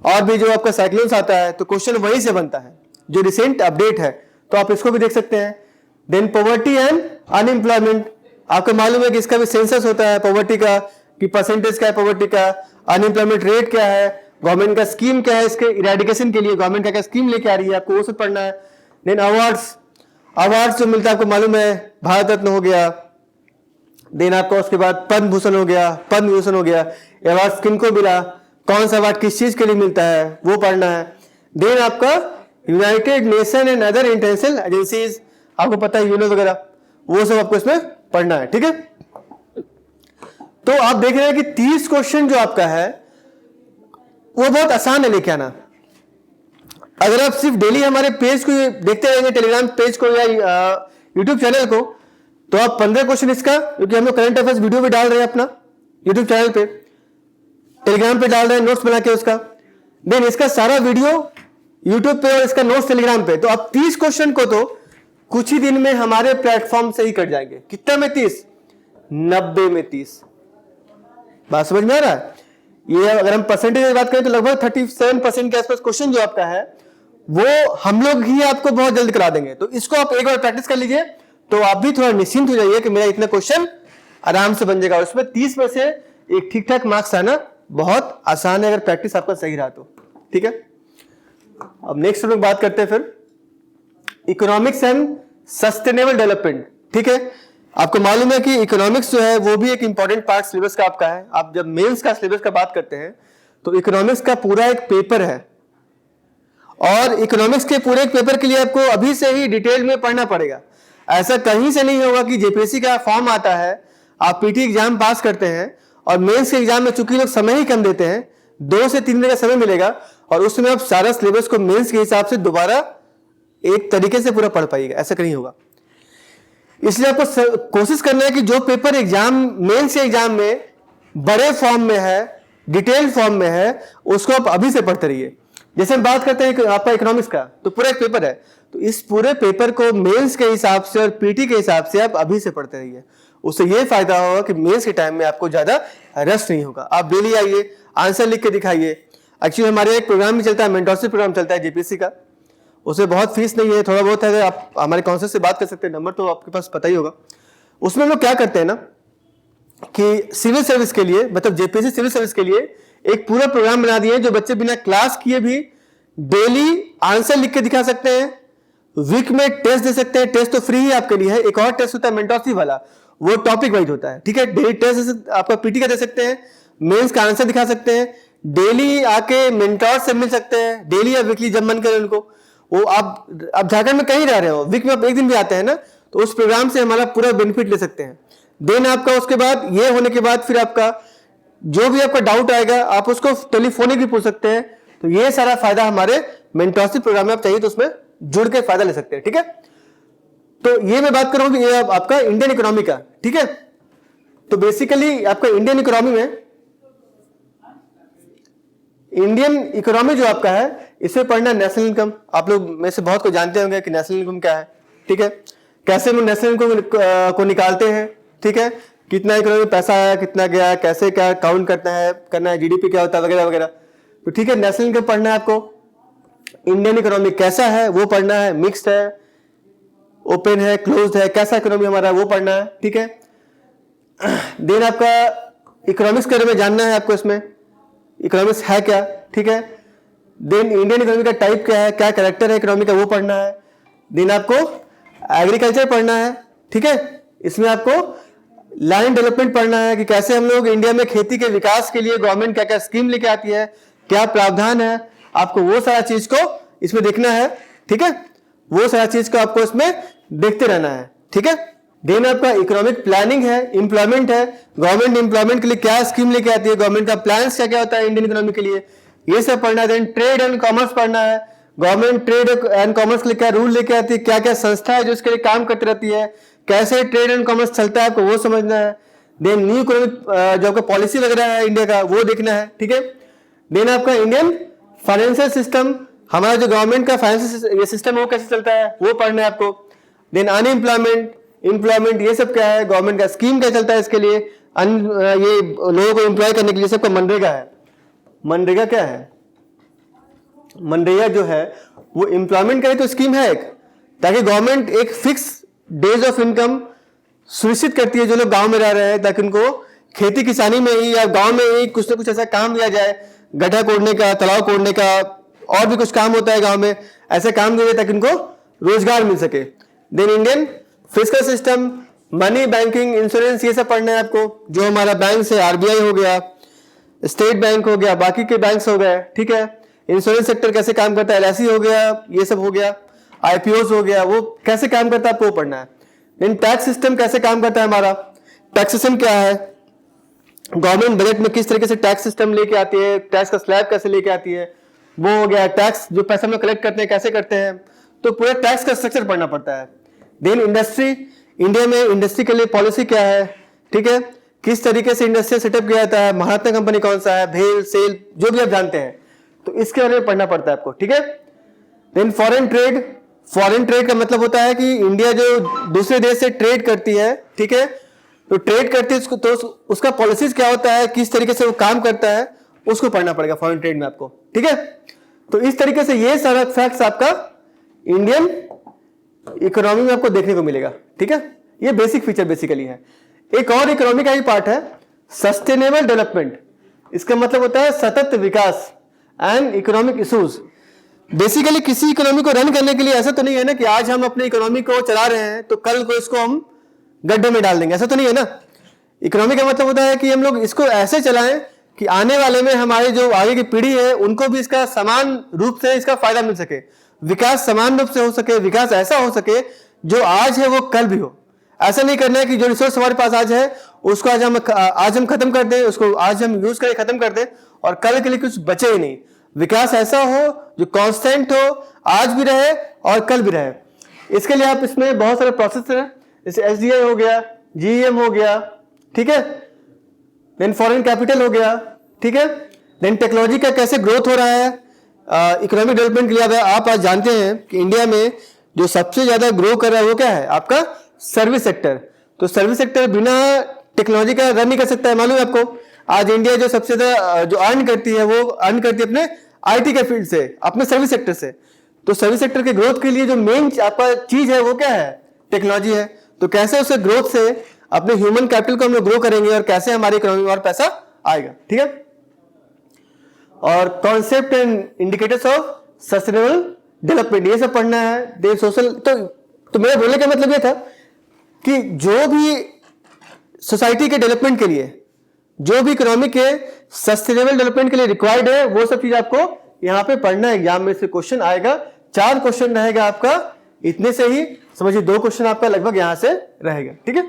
और भी जो आपका साइक्लोन्स आता है, तो क्वेश्चन वहीं से बनता है, जो रिसेंट अपडेट है, तो आप इसको भी देख सकते हैं। देन पॉवर्टी एंड अनएम्प्लॉयमेंट, आपको मालूम है कि इसका भी सेंसस होता है पॉवर्टी का, कि परसेंटेज क्या है पॉवर्टी का, अनएम्प्लॉयमेंट रेट क्या है, गवर्नमेंट का स्कीम क्या है इसके इरेडिकेशन के लिए, गवर्नमेंट क्या क्या स्कीम लेके आ रही है, आपको वो सब पढ़ना है। देन अवार्ड्स जो मिलता है आपको मालूम है, भारत रत्न हो गया, देन आपको उसके बाद पद्म भूषण हो गया, पद्म विभूषण हो गया, अवार्ड किनको मिला, कौन सा अवार्ड किस चीज के लिए मिलता है वो पढ़ना है। देन आपका United nation and other international agencies, आपको पता है यूनो वगैरह, वो सब आपको इसमें पढ़ना है। ठीक है, तो आप देख रहे हैं कि 30 क्वेश्चन जो आपका है वो बहुत आसान है लेके आना। अगर आप सिर्फ डेली हमारे पेज को देखते रहेंगे, टेलीग्राम पेज को या यूट्यूब चैनल को, तो आप 15 क्वेश्चन इसका, क्योंकि हम लोग करंट अफेयर्स वीडियो भी डाल रहे हैं अपना यूट्यूब चैनल पे, टेलीग्राम पे डाल रहे हैं नोट्स बना के उसका, देन इसका सारा वीडियो यूट्यूब पे और इसका नोट्स टेलीग्राम पे, तो आप 30 क्वेश्चन को तो कुछ ही दिन में हमारे प्लेटफॉर्म से ही कर जाएंगे। कितना में 30? 90 में 30। बात समझ में आ रहा है? ये अगर हम परसेंटेज की बात करें तो लगभग 37% के आसपास क्वेश्चन जो आपका है वो हम लोग ही आपको बहुत जल्द करा देंगे। तो इसको आप एक बार प्रैक्टिस कर लीजिए, तो आप भी थोड़ा निश्चिंत हो जाइए कि मेरा इतना क्वेश्चन आराम से बन जाएगा, और उसमें 30 में से एक ठीक ठाक मार्क्स आना बहुत आसान है अगर प्रैक्टिस आपका सही रहा तो। ठीक है, अब नेक्स्ट हम लोग बात करते हैं फिर इकोनॉमिक्स एंड सस्टेनेबल डेवलपमेंट। ठीक है, आपको मालूम है कि इकोनॉमिक्स जो है वो भी एक इंपॉर्टेंट पार्ट सिलेबस का आपका है। आप जब मेंस का सिलेबस का बात करते हैं तो इकोनॉमिक्स का पूरा एक पेपर है, और इकोनॉमिक्स के पूरे एक पेपर के लिए आपको अभी से ही डिटेल में पढ़ना पड़ेगा। ऐसा कहीं से नहीं होगा कि जेपीएससी का फॉर्म आता है, आप पीटी एग्जाम पास करते हैं, और मेंस के एग्जाम में चूंकि लोग समय ही कम देते हैं, 2 से 3 दिन का समय मिलेगा, और उसमें आप सारा सिलेबस को मेंस के हिसाब से दोबारा एक तरीके से पूरा पढ़ पाइएगा, ऐसा कहीं होगा। इसलिए आपको कोशिश करना है कि जो पेपर एग्जाम मेंस के एग्जाम में बड़े फॉर्म में है, डिटेल फॉर्म में है, उसको आप अभी से पढ़ते रहिए। जैसे हम बात करते हैं आपका इकोनॉमिक्स का, तो पूरा एक पेपर है, तो इस पूरे पेपर को मेंस के हिसाब से और पीटी के हिसाब से आप अभी से पढ़ते रहिए। उससे ये फायदा होगा कि मेंस के टाइम में आपको ज्यादा रश नहीं होगा। आप डेली आइए, आंसर लिख के दिखाइए। एक्चुअली हमारे एक प्रोग्राम भी चलता है, मेंटरशिप प्रोग्राम चलता है जेपीएससी का, उसमें बहुत फीस नहीं है, थोड़ा बहुत है, आप हमारे काउंसलर से बात कर सकते हैं, नंबर तो आपके पास पता ही होगा। उसमें हम लोग क्या करते हैं ना कि सिविल सर्विस के लिए, मतलब जेपीएससी सिविल सर्विस के लिए एक पूरा प्रोग्राम बना दिए जो बच्चे बिना क्लास किए भी डेली आंसर लिख के दिखा सकते हैं, वीक में टेस्ट दे सकते हैं। टेस्ट तो फ्री ही आपके लिए है, एक और टेस्ट होता है मेंटरशिप वाला, वो टॉपिक वाइज होता है। ठीक है, डेली टेस्ट आपका पीटी का दे सकते हैं, मेंस का आंसर दिखा सकते हैं, डेली आके मेंटोर से मिल सकते हैं, डेली या वीकली जब मन करे उनको। वो आप झारखंड में कहीं रह रहे हो, वीक में आप एक दिन भी आते हैं ना, तो उस प्रोग्राम से हमारा पूरा बेनिफिट ले सकते हैं। देन आपका उसके बाद ये होने के बाद फिर आपका जो भी आपका डाउट आएगा आप उसको टेलीफोनिक भी पूछ सकते हैं। तो ये सारा फायदा हमारे मेंटरशिप प्रोग्राम में आप चाहिए तो उसमें जुड़ के फायदा ले सकते हैं। ठीक है, तो ये मैं बात कर रहा हूं कि ये आपका इंडियन इकोनॉमी का। ठीक है, तो बेसिकली आपका इंडियन इकोनॉमी में, इंडियन इकोनॉमी जो आपका है, इसे पढ़ना नेशनल इनकम। आप लोग में से बहुत को जानते होंगे कि नेशनल इनकम क्या है। ठीक है, कैसे हम नेशनल इनकम को निकालते हैं। ठीक है, कितना इकोनॉमी पैसा आया, कितना गया, कैसे क्या काउंट करना है जीडीपी क्या होता है वगैरह वगैरह। तो ठीक है, नेशनल इनकम पढ़ना है आपको। इंडियन इकोनॉमी कैसा है वो पढ़ना है, मिक्स्ड है, ओपन है, क्लोज्ड है, कैसा इकोनॉमी हमारा वो पढ़ना है। ठीक है, देन आपका इकोनॉमिक्स के बारे में जानना है आपको, इसमें इकोनॉमिक्स है क्या। ठीक है, देन इंडियन इकोनॉमी का टाइप क्या है, क्या कैरेक्टर है इकोनॉमी का वो पढ़ना है। देन आपको एग्रीकल्चर पढ़ना है। ठीक है, इसमें आपको लैंड डेवलपमेंट पढ़ना है कि कैसे हम लोग इंडिया में खेती के विकास के लिए गवर्नमेंट क्या क्या स्कीम लेके आती है, क्या प्रावधान है, आपको वो सारा चीज को इसमें देखना है। ठीक है, वो सारा चीज को आपको इसमें देखते रहना है। ठीक है, देन आपका इकोनॉमिक प्लानिंग है, एम्प्लॉयमेंट है, गवर्नमेंट एम्प्लॉयमेंट के लिए क्या स्कीम लेके आती है, गवर्नमेंट का प्लान क्या क्या होता है इंडियन इकोनॉमी के लिए, ये सब पढ़ना है। देन ट्रेड एंड कॉमर्स पढ़ना है, गवर्नमेंट ट्रेड एंड कॉमर्स के लिए क्या रूल लेके आती है, क्या क्या संस्था है जो इसके लिए काम करती रहती है, कैसे ट्रेड एंड कॉमर्स चलता है, आपको वो समझना है। देन न्यू इकोनॉमिक जो आपका पॉलिसी वगैरह है इंडिया का वो देखना है। ठीक है, देन आपका इंडियन फाइनेंशियल सिस्टम, हमारा जो गवर्नमेंट का फाइनेंशियल सिस्टम है वो कैसे चलता है वो पढ़ना है आपको। देन अनएम्प्लॉयमेंट, एम्प्लॉयमेंट ये सब क्या है, गवर्नमेंट का स्कीम क्या चलता है इसके लिए, ये लोगों को एम्प्लॉय करने के लिए सबका मनरेगा है। मनरेगा क्या है, मनरेगा जो है वो एम्प्लॉयमेंट का ही तो स्कीम है एक, ताकि गवर्नमेंट एक फिक्स डेज ऑफ इनकम सुनिश्चित करती है जो लोग गांव में रह रहे हैं, ताकि उनको खेती किसानी में ही या गांव में ही कुछ ना कुछ ऐसा काम दिया जाए, गड्ढा कोड़ने का, तालाब कोड़ने का, और भी कुछ काम होता है गांव में, ऐसे काम दिए ताकि उनको रोजगार मिल सके। Then Indian fiscal system, money, banking, insurance, ये सब पढ़ना है आपको। जो हमारा बैंक से आरबीआई हो गया, स्टेट बैंक हो गया, बाकी के बैंक्स हो गए। ठीक है, इंश्योरेंस सेक्टर कैसे काम करता है, एलआईसी हो गया, ये सब हो गया, आईपीओस हो गया, वो कैसे काम करता है आपको पढ़ना है। देन टैक्स सिस्टम कैसे काम करता है हमारा, टैक्सेशन क्या है, गवर्नमेंट बजट में किस तरीके से टैक्स सिस्टम लेके आती है, टैक्स का स्लैब कैसे लेके आती है, वो हो गया। टैक्स जो पैसा हम लोग कलेक्ट करते हैं कैसे करते हैं, तो पूरा टैक्स का स्ट्रक्चर पढ़ना पड़ता है। देन इंडस्ट्री, इंडिया में इंडस्ट्री के लिए पॉलिसी क्या है। ठीक है, किस तरीके से इंडस्ट्री सेटअप किया जाता है, महारत्न कंपनी कौन सा है, भेल, सेल, जो भी आप जानते हैं, तो इसके बारे में पढ़ना पड़ता है आपको। ठीक है, then foreign trade, foreign trade का मतलब होता है कि इंडिया जो दूसरे देश से ट्रेड करती है, ठीक है, तो ट्रेड करती है तो उसका पॉलिसीज क्या होता है, किस तरीके से वो काम करता है, उसको पढ़ना पड़ेगा फॉरेन ट्रेड में आपको। ठीक है, तो इस तरीके से ये सारा फैक्ट्स आपका इंडियन इकोनॉमी में आपको देखने को मिलेगा। ठीक है, ये बेसिक फीचर बेसिकली है। एक और इकोनॉमी का ही पार्ट है सस्टेनेबल डेवलपमेंट। इसका मतलब होता है सतत विकास एंड इकोनॉमिक इश्यूज। बेसिकली किसी इकोनॉमी को रन करने के लिए ऐसा तो नहीं है ना कि आज हम अपने इकोनॉमी को चला रहे हैं तो कल को इसको हम गड्ढे में डाल देंगे, ऐसा तो नहीं है ना। इकोनॉमी का मतलब होता है कि हम लोग इसको ऐसे चलाएं कि आने वाले में हमारी जो आगे की पीढ़ी है उनको भी इसका समान रूप से इसका फायदा मिल सके, विकास समान रूप से हो सके, विकास ऐसा हो सके जो आज है वो कल भी हो। ऐसा नहीं करना है कि जो रिसोर्स हमारे पास आज है उसको आज हम खत्म कर दें, उसको आज हम यूज करके खत्म कर दें और कल के लिए कुछ बचे ही नहीं। विकास ऐसा हो जो कांस्टेंट हो, आज भी रहे और कल भी रहे। इसके लिए आप इसमें बहुत सारे प्रोसेस हैं, जैसे SDI हो गया, GEM हो गया, ठीक है, देन फॉरेन कैपिटल हो गया, ठीक है, देन टेक्नोलॉजी का कैसे ग्रोथ हो रहा है इकोनॉमिक डेवलपमेंट के लिए। आप आज जानते हैं कि इंडिया में जो सबसे ज्यादा ग्रो कर रहा है वो क्या है, आपका सर्विस सेक्टर। तो सर्विस सेक्टर बिना टेक्नोलॉजी का रन नहीं कर सकता है। मालूम है आपको, आज इंडिया जो सबसे ज्यादा जो अर्न करती है वो अर्न करती है अपने IT के फील्ड से, अपने सर्विस सेक्टर से। तो सर्विस सेक्टर के ग्रोथ के लिए जो मेन आपका चीज है वो क्या है, टेक्नोलॉजी है। तो कैसे उसे ग्रोथ से अपने ह्यूमन कैपिटल को हम लोग ग्रो करेंगे और कैसे हमारी इकोनॉमी में और पैसा आएगा, ठीक है। और concept and indicators of sustainable development, ये सब पढ़ना है। दे सोशल, तो मेरे बोलने का मतलब ये था कि जो भी सोसाइटी के डेवलपमेंट के लिए, जो भी इकोनॉमी के सस्टेनेबल डेवलपमेंट के लिए रिक्वायर्ड है वो सब चीज आपको यहां पे पढ़ना है। एग्जाम में से क्वेश्चन आएगा, 4 क्वेश्चन रहेगा आपका, इतने से ही समझिए 2 क्वेश्चन आपका लगभग यहां से रहेगा, ठीक है।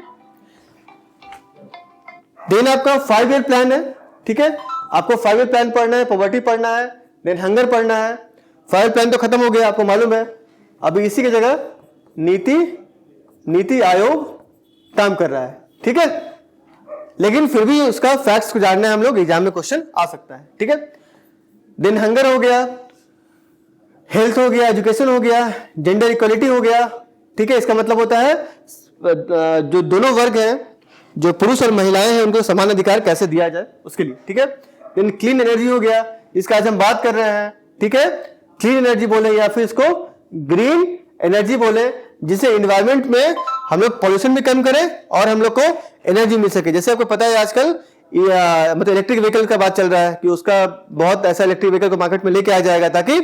देन आपका 5 ईयर प्लान है, ठीक है, आपको 5 ईयर प्लान पढ़ना है, पॉवर्टी पढ़ना है, देन हंगर पढ़ना है। 5 ईयर प्लान तो खत्म हो गया, आपको मालूम है। अभी इसी की जगह नीति आयोग काम कर रहा है, ठीक है, लेकिन फिर भी उसका फैक्ट्स को जानना है हम लोग, एग्जाम में क्वेश्चन आ सकता है, ठीक है। देन हंगर हो गया, हेल्थ हो गया, एजुकेशन हो गया, जेंडर इक्वलिटी हो गया, ठीक है। इसका मतलब होता है जो दोनों वर्ग हैं, जो पुरुष और महिलाएं हैं, उनको समान अधिकार कैसे दिया जाए उसके लिए, ठीक है। देन क्लीन एनर्जी हो गया, इसका आज हम बात कर रहे हैं, ठीक है। क्लीन एनर्जी बोले या फिर इसको ग्रीन एनर्जी बोले, जिससे एनवायरमेंट में हम लोग पॉल्यूशन भी कम करें और हम लोग को एनर्जी मिल सके। जैसे आपको पता है आजकल मतलब इलेक्ट्रिक व्हीकल का बात चल रहा है कि उसका बहुत ऐसा इलेक्ट्रिक व्हीकल को मार्केट में लेके आ जाएगा ताकि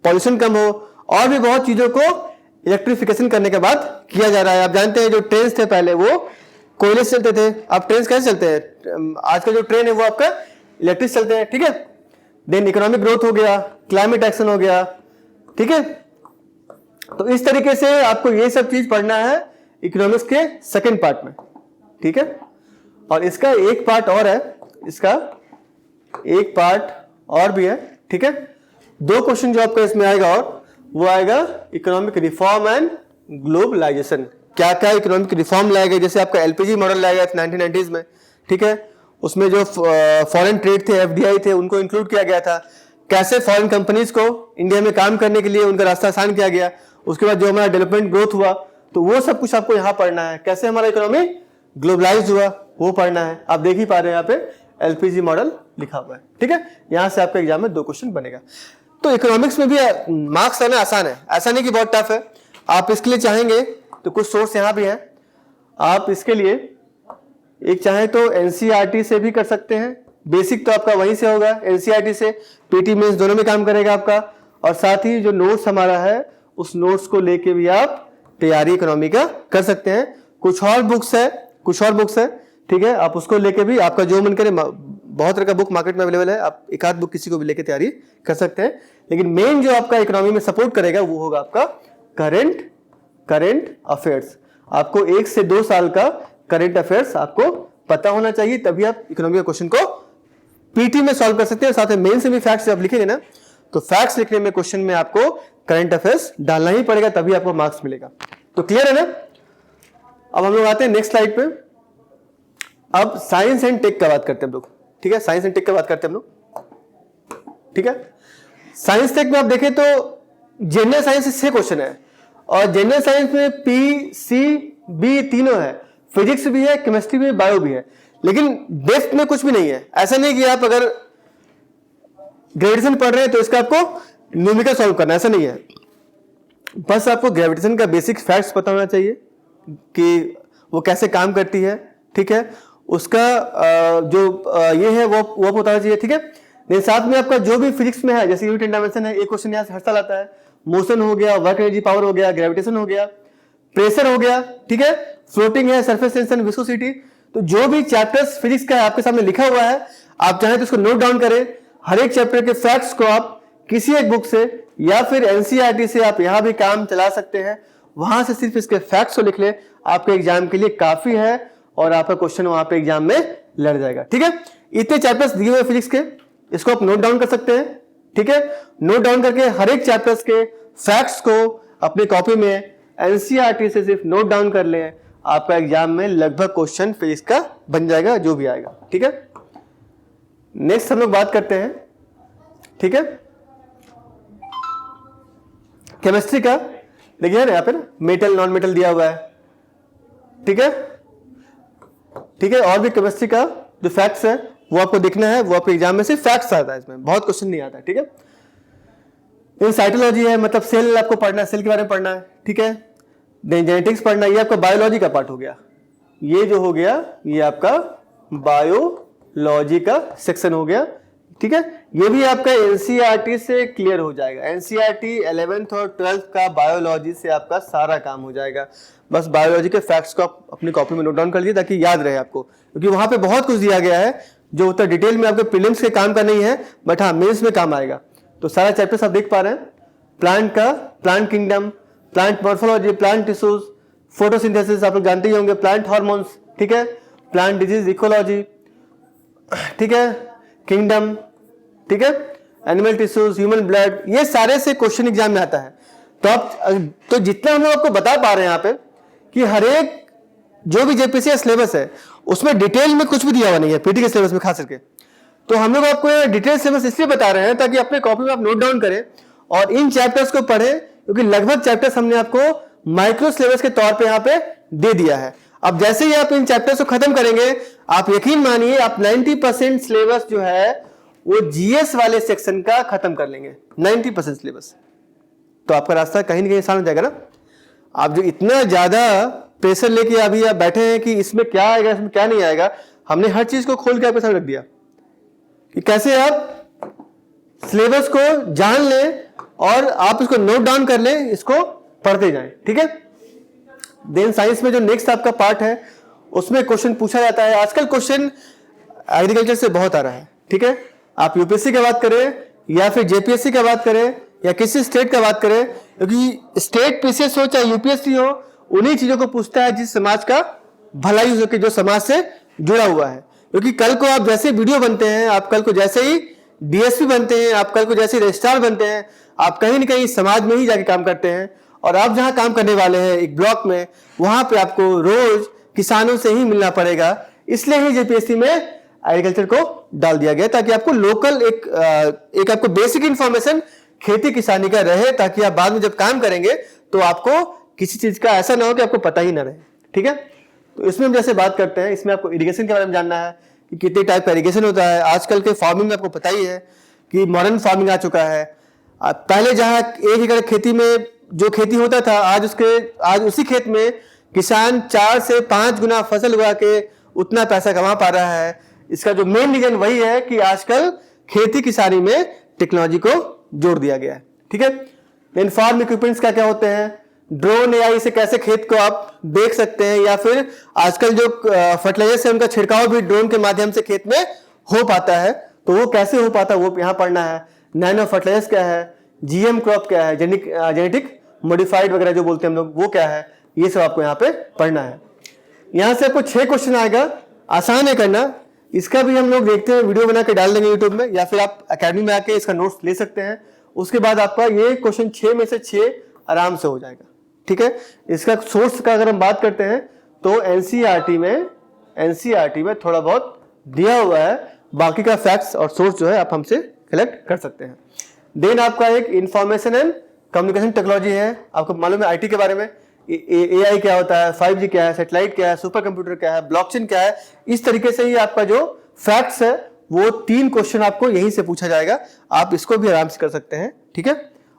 पॉल्यूशन कम हो, और भी बहुत चीजों को इलेक्ट्रिफिकेशन करने के बाद किया जा रहा है। आप जानते हैं जो ट्रेन थे पहले वो कोयले से चलते थे, अब ट्रेन कैसे चलते हैं, आजकल जो ट्रेन है वो आपका इलेक्ट्रिक चलते हैं, ठीक है। देन इकोनॉमिक ग्रोथ हो गया, क्लाइमेट एक्शन हो गया, ठीक है। तो इस तरीके से आपको ये सब चीज पढ़ना है इकोनॉमिक्स के सेकंड पार्ट में, ठीक है। और इसका एक पार्ट और है, इसका एक पार्ट और भी है, ठीक है। 2 क्वेश्चन जो आपका इसमें आएगा और वो आएगा इकोनॉमिक रिफॉर्म एंड ग्लोबलाइजेशन। क्या क्या इकोनॉमिक रिफॉर्म लाया गया, जैसे आपका LPG मॉडल लाया गया 1990s में, ठीक है। उसमें जो फॉरेन ट्रेड थे, FDI थे, उनको इंक्लूड किया गया था। कैसे फॉरेन कंपनीज को इंडिया में काम करने के लिए उनका रास्ता आसान किया गया। उसके बाद जो हमारा डेवलपमेंट ग्रोथ हुआ, तो वो सब कुछ आपको यहाँ पढ़ना है। कैसे हमारा इकोनॉमी ग्लोबलाइज हुआ वो पढ़ना है। आप देख ही पा रहे हैं यहाँ पे LPG मॉडल लिखा हुआ है, ठीक है। यहाँ से आपके एग्जाम में 2 क्वेश्चन बनेगा। तो इकोनॉमिक्स में भी मार्क्स लाना आसान है, ऐसा नहीं कि बहुत टफ है। आप इसके लिए चाहेंगे तो कुछ सोर्स यहाँ भी है, आप इसके लिए एक चाहे तो NCERT से भी कर सकते हैं। बेसिक तो आपका वहीं से होगा, NCERT से PT मेंस दोनों में काम करेगा आपका। और साथ ही जो नोट्स हमारा है उस नोट्स को लेके भी आप तैयारी इकोनॉमी का कर सकते हैं। कुछ और बुक्स है, ठीक है, आप उसको लेके भी आपका जो मन करे, बहुत तरह का बुक मार्केट में अवेलेबल है, आप एक आध बुक किसी को भी लेके तैयारी कर सकते हैं। लेकिन मेन जो आपका इकोनॉमी में सपोर्ट करेगा वो होगा आपका करंट अफेयर्स। आपको 1 से 2 साल का करंट अफेयर्स आपको पता होना चाहिए, तभी आप इकोनॉमी के क्वेश्चन को PT में सॉल्व कर सकते हैं। साथ में मेन से भी फैक्ट्स आप लिखेंगे ना, तो फैक्ट्स लिखने में क्वेश्चन में आपको करंट अफेयर्स डालना ही पड़ेगा, तभी आपको मार्क्स मिलेगा। तो क्लियर है ना। अब हम लोग आते हैं नेक्स्ट स्लाइड पे। अब साइंस एंड टेक का बात करते हैं हम लोग, ठीक है। साइंस एंड टेक का बात करते हैं हम लोग, ठीक है। साइंस टेक में आप देखें तो जनरल साइंस से 6 क्वेश्चन है, और जनरल साइंस में P, C, B तीनों है, फिजिक्स भी है, केमिस्ट्री भी है, बायो भी है। लेकिन डेप्थ में कुछ भी नहीं है। ऐसा नहीं कि आप अगर ग्रेजुएशन पढ़ रहे हैं तो इसका आपको न्यूमेरिकल सॉल्व करना, ऐसा नहीं है। बस आपको ग्रेविटेशन का बेसिक फैक्ट्स पता होना चाहिए कि वो कैसे काम करती है, ठीक है। उसका ये है वो पता होना चाहिए, ठीक है। लेकिन साथ में आपका जो भी फिजिक्स में है, जैसे यूनिट एंड डायमेंशन है, एक क्वेश्चन यहाँ से हर साल आता है। मोशन हो गया, वर्क एनर्जी पावर हो गया, ग्रेविटेशन हो गया, प्रेशर हो गया, ठीक है, फ्लोटिंग है, सरफेस टेंशन, विस्कोसिटी। तो जो भी चैप्टर्स फिजिक्स का आपके सामने लिखा हुआ है, आप चाहें तो उसको नोट डाउन करें। हर एक चैप्टर के फैक्ट्स को आप किसी एक बुक से या फिर एनसीईआरटी से आप यहां भी काम चला सकते हैं, वहां से सिर्फ इसके फैक्ट्स को लिख ले, आपके एग्जाम के लिए काफी है और आपका क्वेश्चन वहां पे एग्जाम में लड़ जाएगा, ठीक है। इतने चैप्टर्स दिए हुए फिजिक्स के, इसको आप नोट डाउन कर सकते हैं, ठीक है। नोट डाउन करके हर एक चैप्टर्स के फैक्ट्स को अपनी कॉपी में एनसीईआरटी से सिर्फ नोट डाउन कर लें, आपका एग्जाम में लगभग क्वेश्चन फिजिक्स का बन जाएगा, जो भी आएगा, ठीक है। नेक्स्ट हम लोग बात करते हैं, ठीक है, केमिस्ट्री का। देखिए ना यहाँ पे ना मेटल नॉन मेटल दिया हुआ है, ठीक है, ठीक है। और भी केमिस्ट्री का जो फैक्ट्स है वो आपको देखना है, वो आपके एग्जाम में सिर्फ फैक्ट्स आता है, इसमें बहुत क्वेश्चन नहीं आता है, ठीक है। इन साइटोलॉजी है, मतलब सेल आपको पढ़ना है, सेल के बारे में पढ़ना है, ठीक है। जेनेटिक्स पढ़ना है, ये आपका बायोलॉजी का पार्ट हो गया। ये जो हो गया ये आपका बायोलॉजी का सेक्शन हो गया, ठीक है। ये भी आपका एनसीईआरटी से क्लियर हो जाएगा। एनसीईआरटी 11th और 12th का बायोलॉजी से आपका सारा काम हो जाएगा। बस बायोलॉजी के फैक्ट्स को आप अपनी कॉपी में नोट डाउन कर लीजिए ताकि याद रहे आपको, क्योंकि वहां पे बहुत कुछ दिया गया है जो उतना डिटेल में आपके प्रीलिम्स के काम का नहीं है, बट हाँ मेंस में काम आएगा। तो सारा चैप्टर्स आप देख पा रहे हैं। प्लांट का, plant kingdom, plant morphology, plant tissues, photosynthesis आप लोग जानते ही होंगे, प्लांट हार्मोन्स, ठीक है, प्लांट डिजीज इकोलॉजी, ठीक है, किंगडम, ठीक है, एनिमल टिश्यूज, ह्यूमन ब्लड, ये सारे से क्वेश्चन एग्जाम में आता है। तो जितना हम लोग आपको बता पा रहे हैं यहाँ पे कि हर एक जो भी जेपीसी सिलेबस है उसमें डिटेल में कुछ भी दिया हुआ नहीं है, पीटी के सिलेबस में खास करके। तो हम लोग आपको डिटेल सिलेबस इसलिए बता रहे हैं ताकि अपने कॉपी में आप नोट डाउन करें और इन चैप्टर्स को पढ़ें, क्योंकि लगभग चैप्टर्स हमने आपको माइक्रो सिलेबस के तौर पे यहाँ पे दे दिया है। अब जैसे ही आप इन चैप्टर्स को खत्म करेंगे, आप यकीन मानिए आप 90% सिलेबस जो है वो जीएस वाले सेक्शन का खत्म कर लेंगे, 90% सिलेबस। तो आपका रास्ता कहीं ना कहीं आसान हो जाएगा ना। आप जो इतना ज्यादा प्रेशर लेके अभी आप बैठे हैं कि इसमें क्या आएगा, इसमें क्या नहीं आएगा, हमने हर चीज को खोल के आपके सामने रख दिया कि कैसे आप सिलेबस को जान लें और आप इसको नोट डाउन कर लें, इसको पढ़ते जाएं, ठीक है। देन साइंस में जो नेक्स्ट आपका पार्ट है उसमें क्वेश्चन पूछा जाता है। आजकल क्वेश्चन एग्रीकल्चर से बहुत आ रहा है, ठीक है। आप यूपीएससी की बात करें या फिर जेपीएससी की बात करें या किसी स्टेट का बात करें, क्योंकि स्टेट पीसीएस हो चाहे यूपीएससी हो, उन्हीं चीजों को पूछता है जिस समाज का भलाई हो सके, जो समाज से जुड़ा हुआ है। क्योंकि कल को आप जैसे वीडियो बनते हैं, आप कल को जैसे ही डीएसपी बनते हैं, आप कल को जैसे रजिस्ट्रार बनते हैं, आप कहीं ना कहीं समाज में ही जाके काम करते हैं। और आप जहां काम करने वाले हैं एक ब्लॉक में, वहां पे आपको रोज किसानों से ही मिलना पड़ेगा। इसलिए ही जेपीएससी में एग्रीकल्चर को डाल दिया गया, ताकि आपको लोकल एक आपको बेसिक इंफॉर्मेशन खेती किसानी का रहे, ताकि आप बाद में जब काम करेंगे तो आपको किसी चीज का ऐसा ना हो कि आपको पता ही ना रहे, ठीक है। तो इसमें हम जैसे बात करते हैं, इसमें आपको इरिगेशन के बारे में जानना है कि कितने टाइप का इरिगेशन होता है। आजकल के फार्मिंग में आपको पता ही है कि मॉडर्न फार्मिंग आ चुका है। पहले जहां 1 एकड़ खेती में जो खेती होता था, आज उसी खेत में किसान 4 से 5 गुना फसल उगा के उतना पैसा कमा पा रहा है। इसका जो मेन रीजन वही है कि आजकल खेती किसानी में टेक्नोलॉजी को जोड़ दिया गया है, ठीक है। इन फार्म इक्विपमेंट्स क्या क्या होते हैं, ड्रोन एआई से कैसे खेत को आप देख सकते हैं, या फिर आजकल जो फर्टिलाइजर है उनका छिड़काव भी ड्रोन के माध्यम से खेत में हो पाता है, तो वो कैसे हो पाता है वो यहाँ पढ़ना है। नैनो फर्टिलाइजर्स क्या है, जीएम क्रॉप क्या है, जेनेटिक मॉडिफाइड वगैरह जो बोलते हैं हम लोग, वो क्या है, ये सब आपको यहाँ पे पढ़ना है। यहाँ से आपको 6 क्वेश्चन आएगा, आसान है करना। इसका भी हम लोग देखते हैं, वीडियो बना के डाल देंगे यूट्यूब में, या फिर आप अकेडमी में आके इसका नोट्स ले सकते हैं। उसके बाद आपका ये क्वेश्चन 6 में से 6 आराम से हो जाएगा, ठीक है। इसका सोर्स का अगर हम बात करते हैं तो एनसीईआरटी में थोड़ा बहुत दिया हुआ है, बाकी का फैक्ट्स और सोर्स जो है आप हमसे कलेक्ट कर सकते हैं। देन आपका एक इंफॉर्मेशन एंड कम्युनिकेशन टेक्नोलॉजी है, आपको मालूम है आईटी के बारे में, एआई क्या होता है, 5G क्या है, सैटेलाइट क्या है, सुपर कंप्यूटर क्या है, ब्लॉकचेन क्या है। इस तरीके से ही आपका जो फैक्ट्स है वो 3 क्वेश्चन आपको यहीं से पूछा जाएगा, आप इसको भी आराम से कर सकते हैं, ठीक है।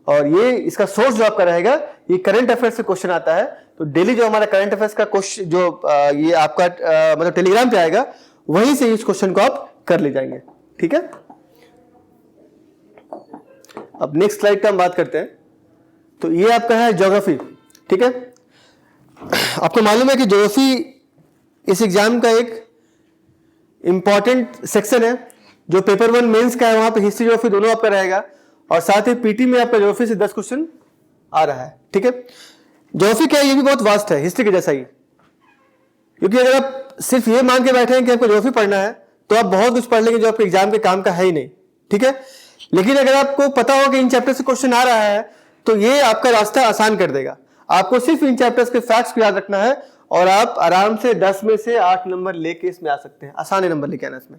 और ये इसका सोर्स जो आपका रहेगा ये करंट अफेयर्स से क्वेश्चन आता है। तो डेली जो हमारा करंट अफेयर्स का क्वेश्चन जो ये आपका मतलब टेलीग्राम पे आएगा, वहीं से इस क्वेश्चन को आप कर ले जाएंगे। ठीक है, अब नेक्स्ट स्लाइड का हम बात करते हैं। तो ये आपका है ज्योग्राफी। ठीक है, आपको मालूम है कि ज्योग्राफी इस एग्जाम का एक इंपॉर्टेंट सेक्शन है। जो पेपर 1 मेंस का है वहां पे हिस्ट्री ज्योग्राफी दोनों आपका रहेगा, और साथ ही पीटी में आपका ज्योग्राफी से 10 क्वेश्चन आ रहा है। ठीक है, ज्योग्राफी क्या है, ये भी बहुत वास्ट है, हिस्ट्री के जैसा ही। क्योंकि अगर आप सिर्फ ये मान के बैठे हैं कि आपको ज्योग्राफी पढ़ना है तो आप बहुत कुछ पढ़ लेंगे जो आपके एग्जाम के काम का है ही नहीं। ठीक है, लेकिन अगर आपको पता हो कि इन चैप्टर से क्वेश्चन आ रहा है तो ये आपका रास्ता आसान कर देगा। आपको सिर्फ इन चैप्टर्स के फैक्ट्स को याद रखना है और आप आराम से 10 में से 8 नंबर लेके इसमें आ सकते हैं, आसान नंबर लेके आना इसमें।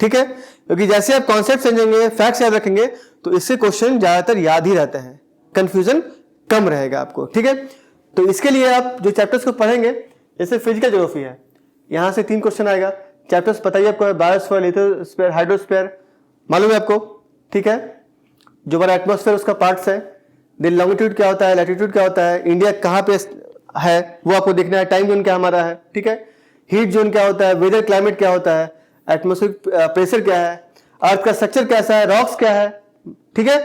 ठीक है, क्योंकि जैसे आप कॉन्सेप्ट समझेंगे, फैक्ट्स याद रखेंगे, तो इससे क्वेश्चन ज्यादातर याद ही रहते हैं, कंफ्यूजन कम रहेगा आपको। ठीक है, तो इसके लिए आप जो चैप्टर्स को पढ़ेंगे, जैसे फिजिकल ज्योग्राफी है, यहां से 3 क्वेश्चन आएगा। चैप्टर्स बताइए आपको, बायोस्फीयर, लिथोस्फीयर, हाइड्रोस्फीयर, मालूम है आपको। ठीक है, जो हमारा एटमॉस्फेयर उसका पार्ट्स है। देन लॉन्गिट्यूड क्या होता है, लैटिट्यूड क्या होता है, इंडिया कहाँ पे है वो आपको देखना है, टाइम जोन क्या हमारा है। ठीक है, हीट जोन क्या होता है, वेदर क्लाइमेट क्या होता है, एटमॉस्फेरिक प्रेशर क्या है, अर्थ का स्ट्रक्चर कैसा है, रॉक्स क्या है। ठीक है,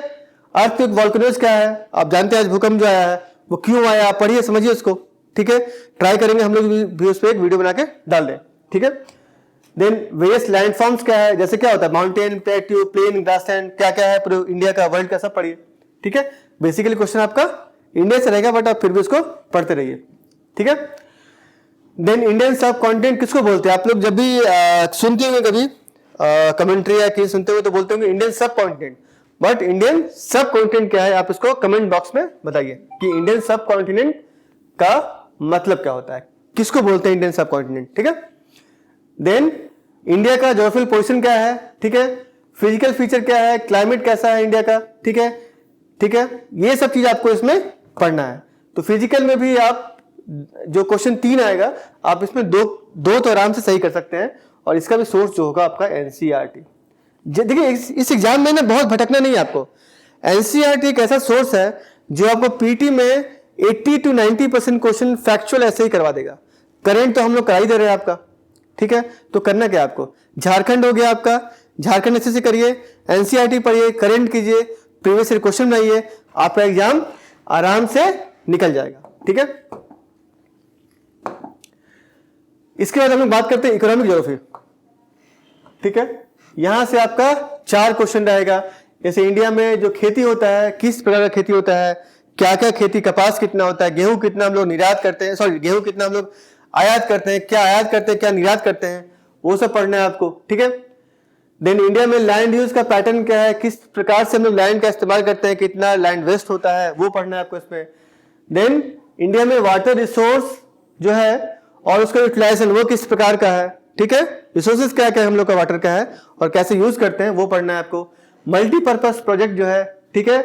अर्थ के वॉल्केनोज क्या है, आप जानते हैं आज भूकंप जो आया है वो क्यों आया, आप पढ़िए समझिए उसको। ठीक है, ट्राई करेंगे हम लोग भी उस पर एक वीडियो बना के डाल दें। ठीक है, देन वेरियस लैंडफॉर्म्स क्या है, जैसे क्या होता है माउंटेन, प्लेट्यू, प्लेन, ग्रासलैंड, क्या क्या है पूरे इंडिया का, वर्ल्ड का, सब पढ़िए। ठीक है, बेसिकली क्वेश्चन आपका इंडिया से रहेगा, बट आप फिर भी उसको पढ़ते रहिए। ठीक है, देन इंडियन सब कॉन्टिनेंट किसको बोलते हैं, आप लोग जब भी सुनते होंगे कभी कमेंट्री या किसी सुनते हुए तो बोलते होंगे इंडियन सब कॉन्टिनेंट, बट इंडियन सब कॉन्टिनेंट क्या है, आप इसको कमेंट बॉक्स में बताइए कि इंडियन सब कॉन्टिनेंट का मतलब क्या होता है, किसको बोलते हैं इंडियन सब कॉन्टिनेंट। ठीक है, देन इंडिया का ज्योग्राफिकल पोजीशन क्या है। ठीक है, फिजिकल फीचर क्या है, क्लाइमेट कैसा है इंडिया का। ठीक है, ठीक है, ये सब चीज आपको इसमें पढ़ना है। तो फिजिकल में भी आप जो क्वेश्चन 3 आएगा, आप इसमें दो तो आराम से सही कर सकते हैं, और इसका भी सोर्स जो होगा आपका एनसीईआरटी। देखिए इस एग्जाम में ना बहुत भटकना नहीं है आपको। एनसीईआरटी एक ऐसा सोर्स है जो आपको पीटी में 80 to 90% क्वेश्चन फैक्चुअल ऐसे ही करवा देगा। करंट तो हम लोग करा ही दे रहे हैं आपका। ठीक है, तो करना क्या आपको, झारखंड हो गया आपका, झारखंड अच्छे से करिए, एनसीईआरटी पढ़िए, करंट कीजिए, प्रीवियस ईयर क्वेश्चन बनाइए, आपका एग्जाम आराम से निकल जाएगा। ठीक है, इसके बाद हम लोग बात करते हैं इकोनॉमिक ज्योग्राफी। ठीक है, यहां से आपका 4 क्वेश्चन रहेगा। जैसे इंडिया में जो खेती होता है, किस प्रकार का खेती होता है, क्या क्या खेती, कपास कितना होता है, गेहूं कितना हम लोग निर्यात करते हैं, सॉरी गेहूं कितना हम लोग आयात करते हैं, क्या आयात करते हैं, क्या निर्यात करते हैं, वो सब पढ़ना है आपको। ठीक है, देन इंडिया में लैंड यूज का पैटर्न क्या है, किस प्रकार से हम लोग लैंड का इस्तेमाल करते हैं, कितना लैंड वेस्ट होता है, वो पढ़ना है आपको इसमें। देन इंडिया में वाटर रिसोर्स जो है और उसका यूटिलाइजेशन वो किस प्रकार का है। ठीक है, रिसोर्सेज क्या क्या हम लोग का वाटर का है और कैसे यूज करते हैं वो पढ़ना है आपको। मल्टीपर्पज प्रोजेक्ट जो है, ठीक है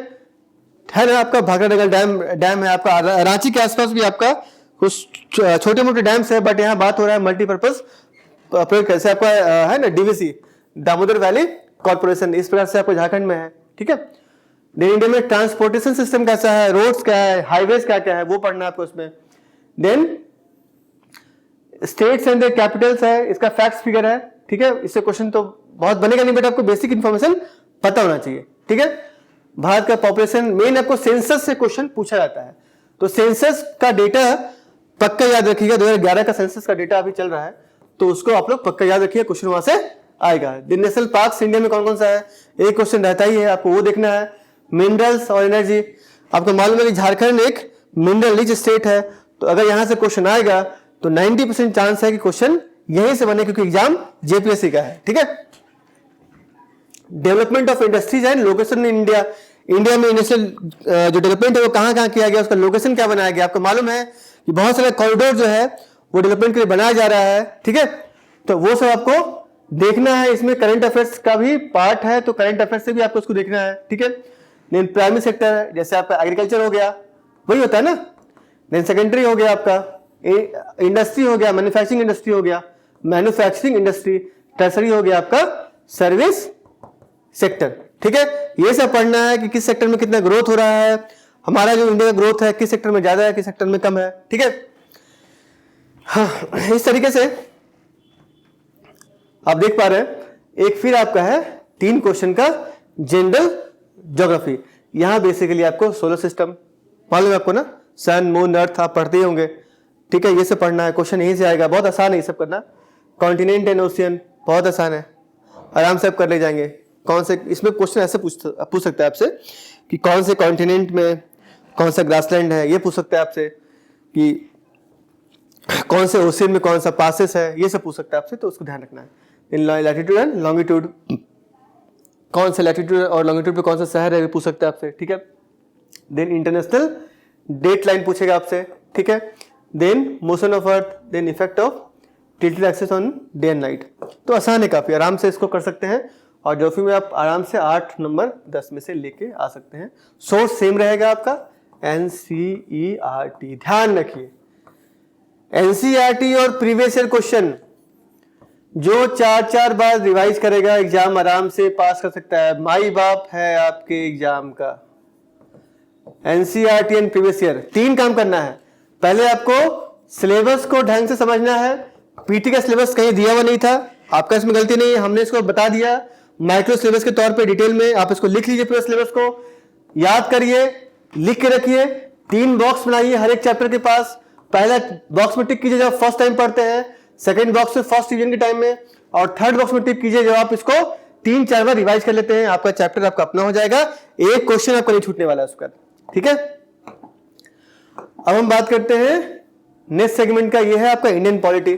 ना, आपका भाखड़ागढ़ डैम है, आपका रांची के आसपास भी आपका कुछ छोटे मोटे डैम्स है, बट यहाँ बात हो रहा है मल्टीपर्पज प्रोजेक्ट। कैसे आपका है ना डीवीसी, दामोदर वैली कॉर्पोरेशन, इस प्रकार से आपको झारखंड में है। ठीक है, देन इंडिया में ट्रांसपोर्टेशन सिस्टम कैसा है, रोड्स क्या है, हाईवेज क्या क्या है, वो पढ़ना है आपको इसमें। Then states and the capitals है, इसका फैक्ट्स फिगर है। ठीक है, इससे क्वेश्चन तो बहुत बनेगा नहीं, बट आपको बेसिक इंफॉर्मेशन पता होना चाहिए। ठीक है, भारत का पॉपुलेशन, मेन आपको सेंसस से क्वेश्चन पूछा जाता है, तो सेंसस का डेटा पक्का याद रखिएगा। 2011 का सेंसस का डेटा अभी चल रहा है, तो उसको आप लोग पक्का याद रखिए, क्वेश्चन वहां से आएगा। नेशनल पार्क्स इंडिया में कौन कौन सा है, एक क्वेश्चन रहता ही है, आपको वो देखना है। मिनरल्स और एनर्जी, आपको मालूम है कि झारखंड एक मिनरल रिच स्टेट है, तो अगर यहां से क्वेश्चन आएगा तो 90% चांस है कि क्वेश्चन यहीं से बने, क्योंकि एग्जाम जेपीएससी का है। ठीक है, development of industries and location in India, India में इंडस्ट्रियल जो डेवलपमेंट है वो कहां कहां किया गया, उसका लोकेशन क्या बनाया गया। आपको मालूम है कि बहुत सारे कॉरिडोर जो है वो डेवलपमेंट के लिए बनाया जा रहा है। ठीक है, तो वो सब आपको देखना है। इसमें करंट अफेयर्स का भी पार्ट है, तो करंट अफेयर्स से भी आपको उसको देखना है। ठीक है, देन प्राइमरी सेक्टर जैसे आपका एग्रीकल्चर हो गया, वही होता है ना। देन सेकेंडरी हो गया आपका इंडस्ट्री हो गया, मैन्युफैक्चरिंग इंडस्ट्री हो गया, मैन्युफैक्चरिंग इंडस्ट्री। टर्सरी हो गया आपका सर्विस सेक्टर। ठीक है, ये सब पढ़ना है कि किस सेक्टर में कितना ग्रोथ हो रहा है, हमारा जो इंडिया का ग्रोथ है किस सेक्टर में ज्यादा है किस सेक्टर में कम है। ठीक है, हाँ, इस तरीके से आप देख पा रहे हैं। एक फिर आपका है 3 क्वेश्चन का जनरल ज्योग्राफी। यहां बेसिकली आपको सोलर सिस्टम मालूम है आपको ना, सन मून अर्थ आप पढ़ते ही होंगे। ठीक है, ये सब पढ़ना है, क्वेश्चन यहीं से आएगा, बहुत आसान है ये सब करना। कॉन्टिनेंट एंड ओशियन बहुत आसान है, आराम से आप कर ले जाएंगे। कौन से इसमें क्वेश्चन ऐसे पूछ सकता है आपसे कि कौन से कॉन्टिनेंट में कौन सा ग्रासलैंड है, ये पूछ सकता है आपसे कि कौन से ओशियन में कौन सा पासेस है, ये सब पूछ सकता है आपसे, तो उसको ध्यान रखना है। इन लैटिट्यूड एंड लॉन्गिट्यूड, कौन से लैटिट्यूड और लॉन्गिट्यूड पे कौन सा शहर है, ये पूछ सकता है आपसे। ठीक है, देन इंटरनेशनल डेट लाइन पूछेगा आपसे। ठीक है, then motion of earth, then effect of tilted axis on day and night. तो आसान है काफी, आराम से इसको कर सकते हैं और ज्योग्राफी में आप आराम से 8 नंबर 10 में से लेके आ सकते हैं। सोर्स सेम रहेगा आपका NCERT, ध्यान रखिए NCERT और प्रीवियस ईयर क्वेश्चन जो 4 बार रिवाइज करेगा एग्जाम आराम से पास कर सकता है। माई बाप है आपके एग्जाम का। NCERT एंड प्रीवियस ईयर 3 काम करना है। पहले आपको सिलेबस को ढंग से समझना है। पीटी का सिलेबस कहीं दिया हुआ नहीं था, आपका इसमें गलती नहीं है, हमने इसको बता दिया माइक्रो सिलेबस के तौर पे डिटेल में। आप इसको लिख लीजिए, पूरे सिलेबस को याद करिए, लिख के रखिए। 3 बॉक्स बनाइए हर एक चैप्टर के पास। पहला बॉक्स में टिक कीजिए जब फर्स्ट टाइम पढ़ते हैं, सेकंड बॉक्स में फर्स्ट रिवीजन के टाइम में, और थर्ड बॉक्स में टिक कीजिए जब आप इसको 3-4 बार रिवाइज कर लेते हैं। आपका चैप्टर आपका अपना हो जाएगा, एक क्वेश्चन आपका नहीं छूटने वाला है उसका। ठीक है, अब हम बात करते हैं नेक्स्ट सेगमेंट का। यह है आपका इंडियन पॉलिटी।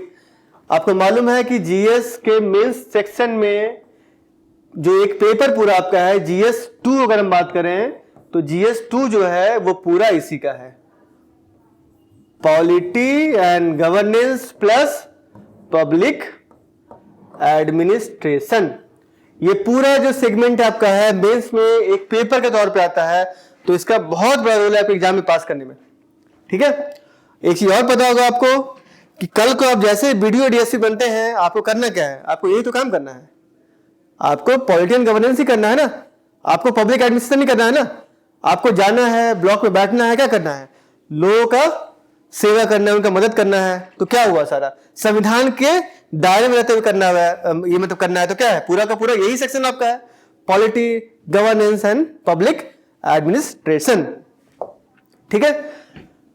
आपको मालूम है कि जीएस के मेंस सेक्शन में जो एक पेपर पूरा आपका है GS2, अगर हम बात करें तो GS2 जो है वो पूरा इसी का है, polity and governance plus public administration. ये पूरा जो सेगमेंट आपका है मेंस में एक पेपर के तौर पे आता है, तो इसका बहुत बड़ा रोल है आपके एग्जाम में पास करने में। ठीक है, एक चीज और पता होगा आपको कि कल को आप जैसे वीडियो डीएसपी बनते हैं, आपको करना क्या है, आपको यही तो काम करना है। आपको पॉलिटी एंड गवर्नेंस ही करना है ना, आपको पब्लिक एडमिनिस्ट्रेशन नहीं करना है ना। आपको जाना है, ब्लॉक में बैठना है, क्या करना है, लोगों का सेवा करना है, उनका मदद करना है। तो क्या हुआ, सारा संविधान के दायरे में रहते हुए करना है, ये मतलब करना है। तो क्या है, पूरा का पूरा यही सेक्शन आपका है, polity, governance and public administration. ठीक है,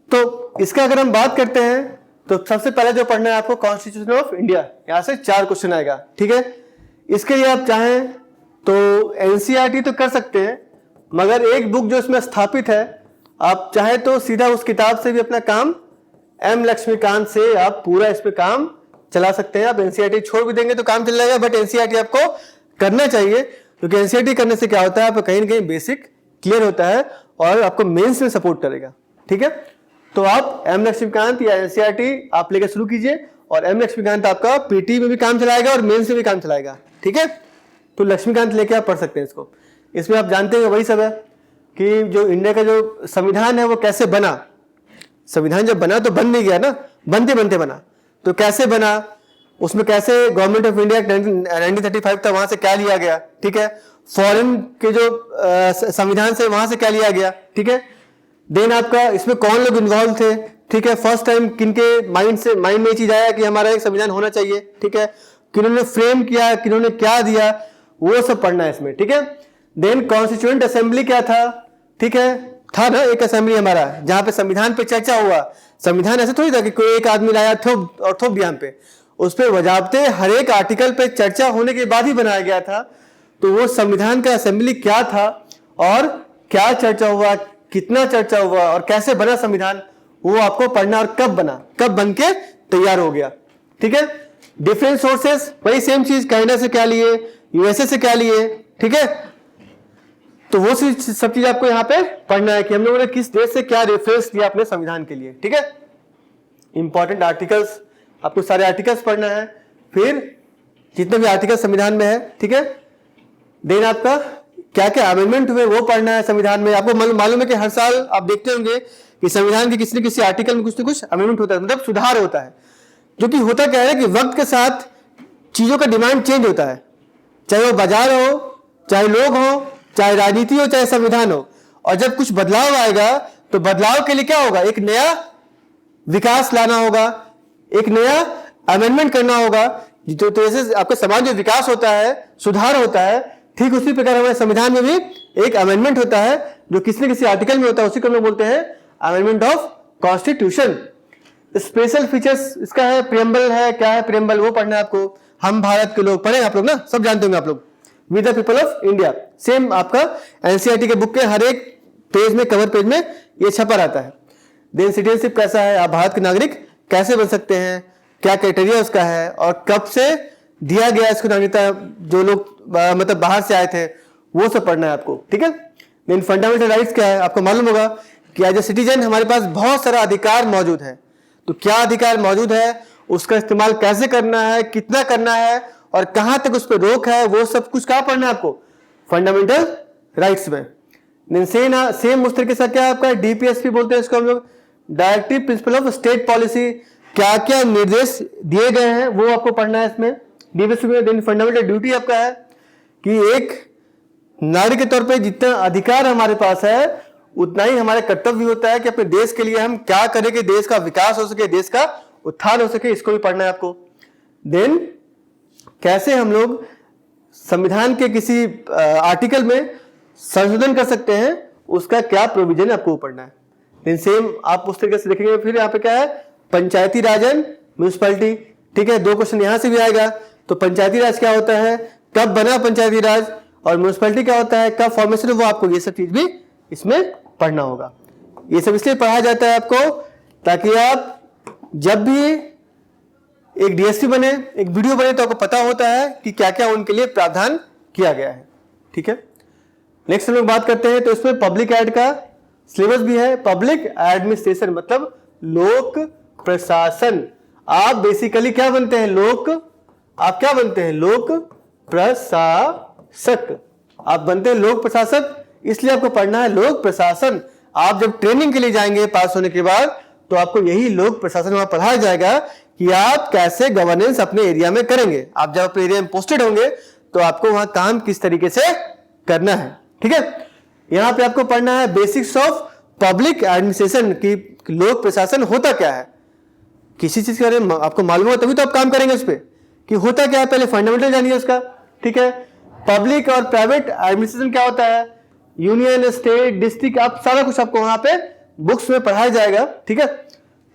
तो इसका अगर हम बात करते हैं तो सबसे पहले जो पढ़ना है आपको कॉन्स्टिट्यूशन ऑफ इंडिया। यहां से 4 क्वेश्चन आएगा। ठीक है, इसके लिए आप चाहें तो NCERT तो कर सकते हैं, मगर एक बुक जो इसमें स्थापित है, आप चाहे तो सीधा उस किताब से भी अपना काम M लक्ष्मीकांत से आप पूरा इस पे काम चला सकते हैं। आप NCERT छोड़ भी देंगे तो काम चल जाएगा, बट NCERT आपको करना चाहिए, क्योंकि NCERT करने से क्या होता है, आपको कहीं ना कहीं बेसिक क्लियर होता है और आपको मेंस में सपोर्ट करेगा। ठीक है, तो आप M लक्ष्मीकांत या NCERT आप लेकर शुरू कीजिए, और M लक्ष्मीकांत आपका पीटी में भी काम चलाएगा और मेंस में भी काम चलाएगा। ठीक है, तो लक्ष्मीकांत लेके आप पढ़ सकते हैं इसको। इसमें आप जानते हैं वही सब है कि जो इंडिया का जो संविधान है वो कैसे बना। संविधान जब बना तो बन नहीं गया ना, बनते बनते बना। तो कैसे बना, उसमें कैसे गवर्नमेंट ऑफ इंडिया 1935 था, वहां से क्या लिया गया। ठीक है, फॉरेन के जो संविधान से वहां से क्या लिया गया। ठीक है, देन आपका इसमें कौन लोग इन्वॉल्व थे। ठीक है, फर्स्ट टाइम किनके माइंड में ये चीज आया कि हमारा एक संविधान होना चाहिए। ठीक है, किन्होंने फ्रेम किया, किन्होंने क्या दिया, वो सब पढ़ना है इसमें। ठीक है, देन कॉन्स्टिट्यूएंट असेंबली क्या था। ठीक है, था ना एक असेंबली हमारा जहां पे संविधान पे चर्चा हुआ। संविधान ऐसे थोड़ी था कि कोई एक आदमी लाया थोप दिया हम पे, उस पर वजाबते हर एक आर्टिकल पे चर्चा होने के बाद ही बनाया गया था। तो वो संविधान का असेंबली क्या था और क्या चर्चा हुआ, कितना चर्चा हुआ और कैसे बना संविधान, वो आपको पढ़ना, और कब बना, कब बन के तैयार हो गया। ठीक है, डिफरेंट सोर्सेस वही सेम चीज, कनाडा से क्या लिए, यूएसए से क्या लिए। ठीक है, तो वो सब चीज आपको यहाँ पे पढ़ना है कि हम लोगों ने किस देश से क्या रेफरेंस लिया अपने संविधान के लिए। ठीक है, इंपॉर्टेंट आर्टिकल्स, आपको सारे आर्टिकल्स पढ़ना है, फिर जितने भी आर्टिकल संविधान में है। ठीक है, देन आपका क्या क्या अमेंडमेंट हुए वो पढ़ना है संविधान में। आपको मालूम है कि हर साल आप देखते होंगे कि संविधान के किसी न किसी आर्टिकल में कुछ न कुछ अमेंडमेंट होता है, मतलब सुधार होता है। जो कि होता क्या है कि वक्त के साथ चीजों का डिमांड चेंज होता है, चाहे वो बाजार हो, चाहे लोग हो, चाहे राजनीति हो चाहे संविधान हो। और जब कुछ बदलाव आएगा तो बदलाव के लिए क्या होगा, एक नया विकास लाना होगा, एक नया अमेंडमेंट करना होगा। जो तो जैसे आपके समाज में विकास होता है, सुधार होता है, ठीक उसी प्रकार हमारे संविधान में भी एक अमेंडमेंट होता है जो किसी न किसी आर्टिकल में होता है, उसी को हम लोग बोलते हैं amendment of constitution. Special features इसका है, प्रियम्बल है, क्या है प्रियम्बल वो पढ़ना है आपको। हम भारत के लोग पढ़े आप लोग ना, सब जानते होंगे आप लोग। We the people of India, same आपका एनसीईआरटी के बुक के हर एक पेज में, कवर पेज में ये छपा रहता है। देन सिटीजनशिप कैसा है, आप भारत के नागरिक कैसे बन सकते हैं, क्या क्राइटेरिया उसका है और कब से दिया गया इसको नागरिकता, जो लोग मतलब बाहर से आए थे, वो सब पढ़ना है आपको, ठीक है। देन फंडामेंटल राइट्स क्या है, आपको मालूम होगा कि एज ए सिटीजन हमारे पास बहुत सारा अधिकार मौजूद है। तो क्या अधिकार मौजूद है, उसका इस्तेमाल कैसे करना है, कितना करना है और कहां तक उस पर रोक है, वो सब कुछ कहां पढ़ना है आपको, फंडामेंटल राइट्स में। सेम उस तरीके से क्या आपका डीपीएसपी बोलते हैं इसको हम लोग, directive principle of state policy, क्या क्या निर्देश दिए गए हैं वो आपको पढ़ना है इसमें डीपीएसपी में। देन फंडामेंटल ड्यूटी आपका है कि एक नागरिक के तौर पे जितना अधिकार हमारे पास है उतना ही हमारे कर्तव्य होता है कि अपने देश के लिए हम क्या करें कि देश का विकास हो सके, देश का उत्थान हो सके, इसको भी पढ़ना है आपको। देन कैसे हम लोग संविधान के किसी आर्टिकल में संशोधन कर सकते हैं, उसका क्या प्रोविजन है आपको पढ़ना है। देन सेम आप उस तरीके से देखेंगे। फिर यहाँ पे क्या है, पंचायती राज एंड म्यूनिसिपैलिटी, ठीक है। दो क्वेश्चन यहां से भी आएगा। तो पंचायती राज क्या होता है, कब बना पंचायती राज, और म्यूनिसिपैलिटी क्या होता है, कब फॉर्मेशन, वो आपको ये सब चीज भी इसमें पढ़ना होगा। ये सब इसलिए पढ़ाया जाता है आपको ताकि आप जब भी एक डीएसपी बने, एक वीडियो बने, तो आपको पता होता है कि क्या क्या उनके लिए प्रावधान किया गया है, ठीक है। नेक्स्ट हम लोग बात करते हैं, तो इसमें पब्लिक एड का सिलेबस भी है। पब्लिक एडमिनिस्ट्रेशन मतलब लोक प्रशासन। आप बेसिकली क्या बनते हैं, आप क्या बनते हैं, लोक प्रशासक। आप बनते हैं लोक प्रशासक, इसलिए आपको पढ़ना है लोक प्रशासन। आप जब ट्रेनिंग के लिए जाएंगे पास होने के बाद, तो आपको यही लोक प्रशासन वहां पढ़ाया जाएगा कि आप कैसे गवर्नेंस अपने एरिया में करेंगे। आप जब अपने एरिया में पोस्टेड होंगे तो आपको वहां काम किस तरीके से करना है, ठीक है। यहां पे आपको पढ़ना है बेसिक्स ऑफ पब्लिक एडमिनिस्ट्रेशन की लोक प्रशासन होता क्या है। किसी चीज के बारे में आपको मालूम हो तभी तो आप काम करेंगे उस पर कि होता क्या है, पहले फंडामेंटल जानिए उसका, ठीक है। पब्लिक और प्राइवेट एडमिनिस्ट्रेशन क्या होता है, यूनियन, स्टेट, डिस्ट्रिक्ट, आप सारा कुछ आपको वहां पे बुक्स में पढ़ाया जाएगा, ठीक है।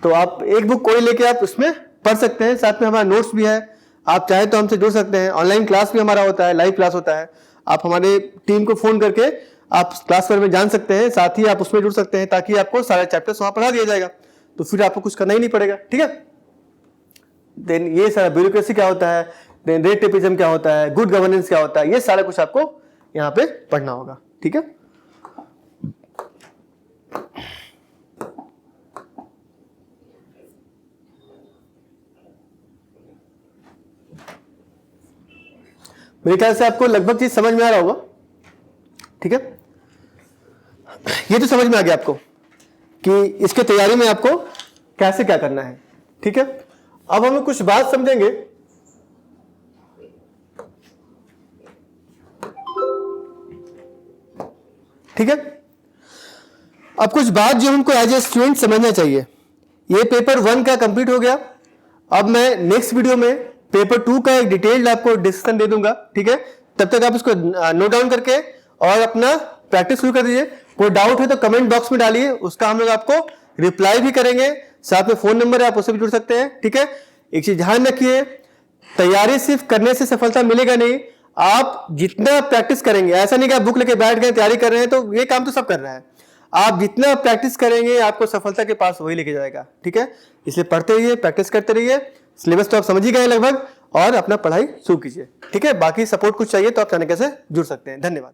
तो आप एक बुक कोई लेके आप उसमें पढ़ सकते हैं। साथ में हमारा नोट्स भी है, आप चाहे तो हमसे जुड़ सकते हैं। ऑनलाइन क्लास भी हमारा होता है, लाइव क्लास होता है। आप हमारे टीम को फोन करके आप क्लास पर में जान सकते हैं, साथ ही आप उसमें जुड़ सकते हैं ताकि आपको सारे चैप्टर्स वहां पढ़ा दिया जाएगा, तो फिर आपको कुछ करना ही नहीं पड़ेगा, ठीक है। देन ये सारा ब्यूरोक्रेसी क्या होता है, देन रेड टेपिज्म क्या होता है, गुड गवर्नेंस क्या होता है, ये सारा कुछ आपको यहाँ पे पढ़ना होगा, ठीक है। मेरे ख्याल से आपको लगभग चीज समझ में आ रहा होगा, ठीक है। ये तो समझ में आ गया आपको कि इसके तैयारी में आपको कैसे क्या करना है, ठीक है। अब हम कुछ बात समझेंगे। ठीक है, अब कुछ बात जो हमको एज ए स्टूडेंट समझना चाहिए। ये पेपर 1 का कंप्लीट हो गया। अब मैं नेक्स्ट वीडियो में पेपर 2 का एक डिटेल्ड आपको डिस्कशन दे दूंगा, ठीक है। तब तक आप इसको नोट डाउन करके और अपना प्रैक्टिस शुरू कर दीजिए। कोई डाउट है तो कमेंट बॉक्स में डालिए, उसका हम लोग आपको रिप्लाई भी करेंगे। साथ में फोन नंबर है, आप उससे भी जुड़ सकते हैं, ठीक है। एक चीज ध्यान रखिए, तैयारी सिर्फ करने से सफलता मिलेगा नहीं, आप जितना प्रैक्टिस करेंगे, ऐसा नहीं कि आप बुक लेके बैठ गए तैयारी कर रहे हैं, तो ये काम तो सब कर रहा है। आप जितना प्रैक्टिस करेंगे आपको सफलता के पास वही लेके जाएगा, ठीक है। इसलिए पढ़ते रहिए, प्रैक्टिस करते रहिए। सिलेबस तो आप समझ ही गए लगभग, और अपना पढ़ाई शुरू कीजिए, ठीक है। बाकी सपोर्ट कुछ चाहिए तो आप चैनल से जुड़ सकते हैं। धन्यवाद।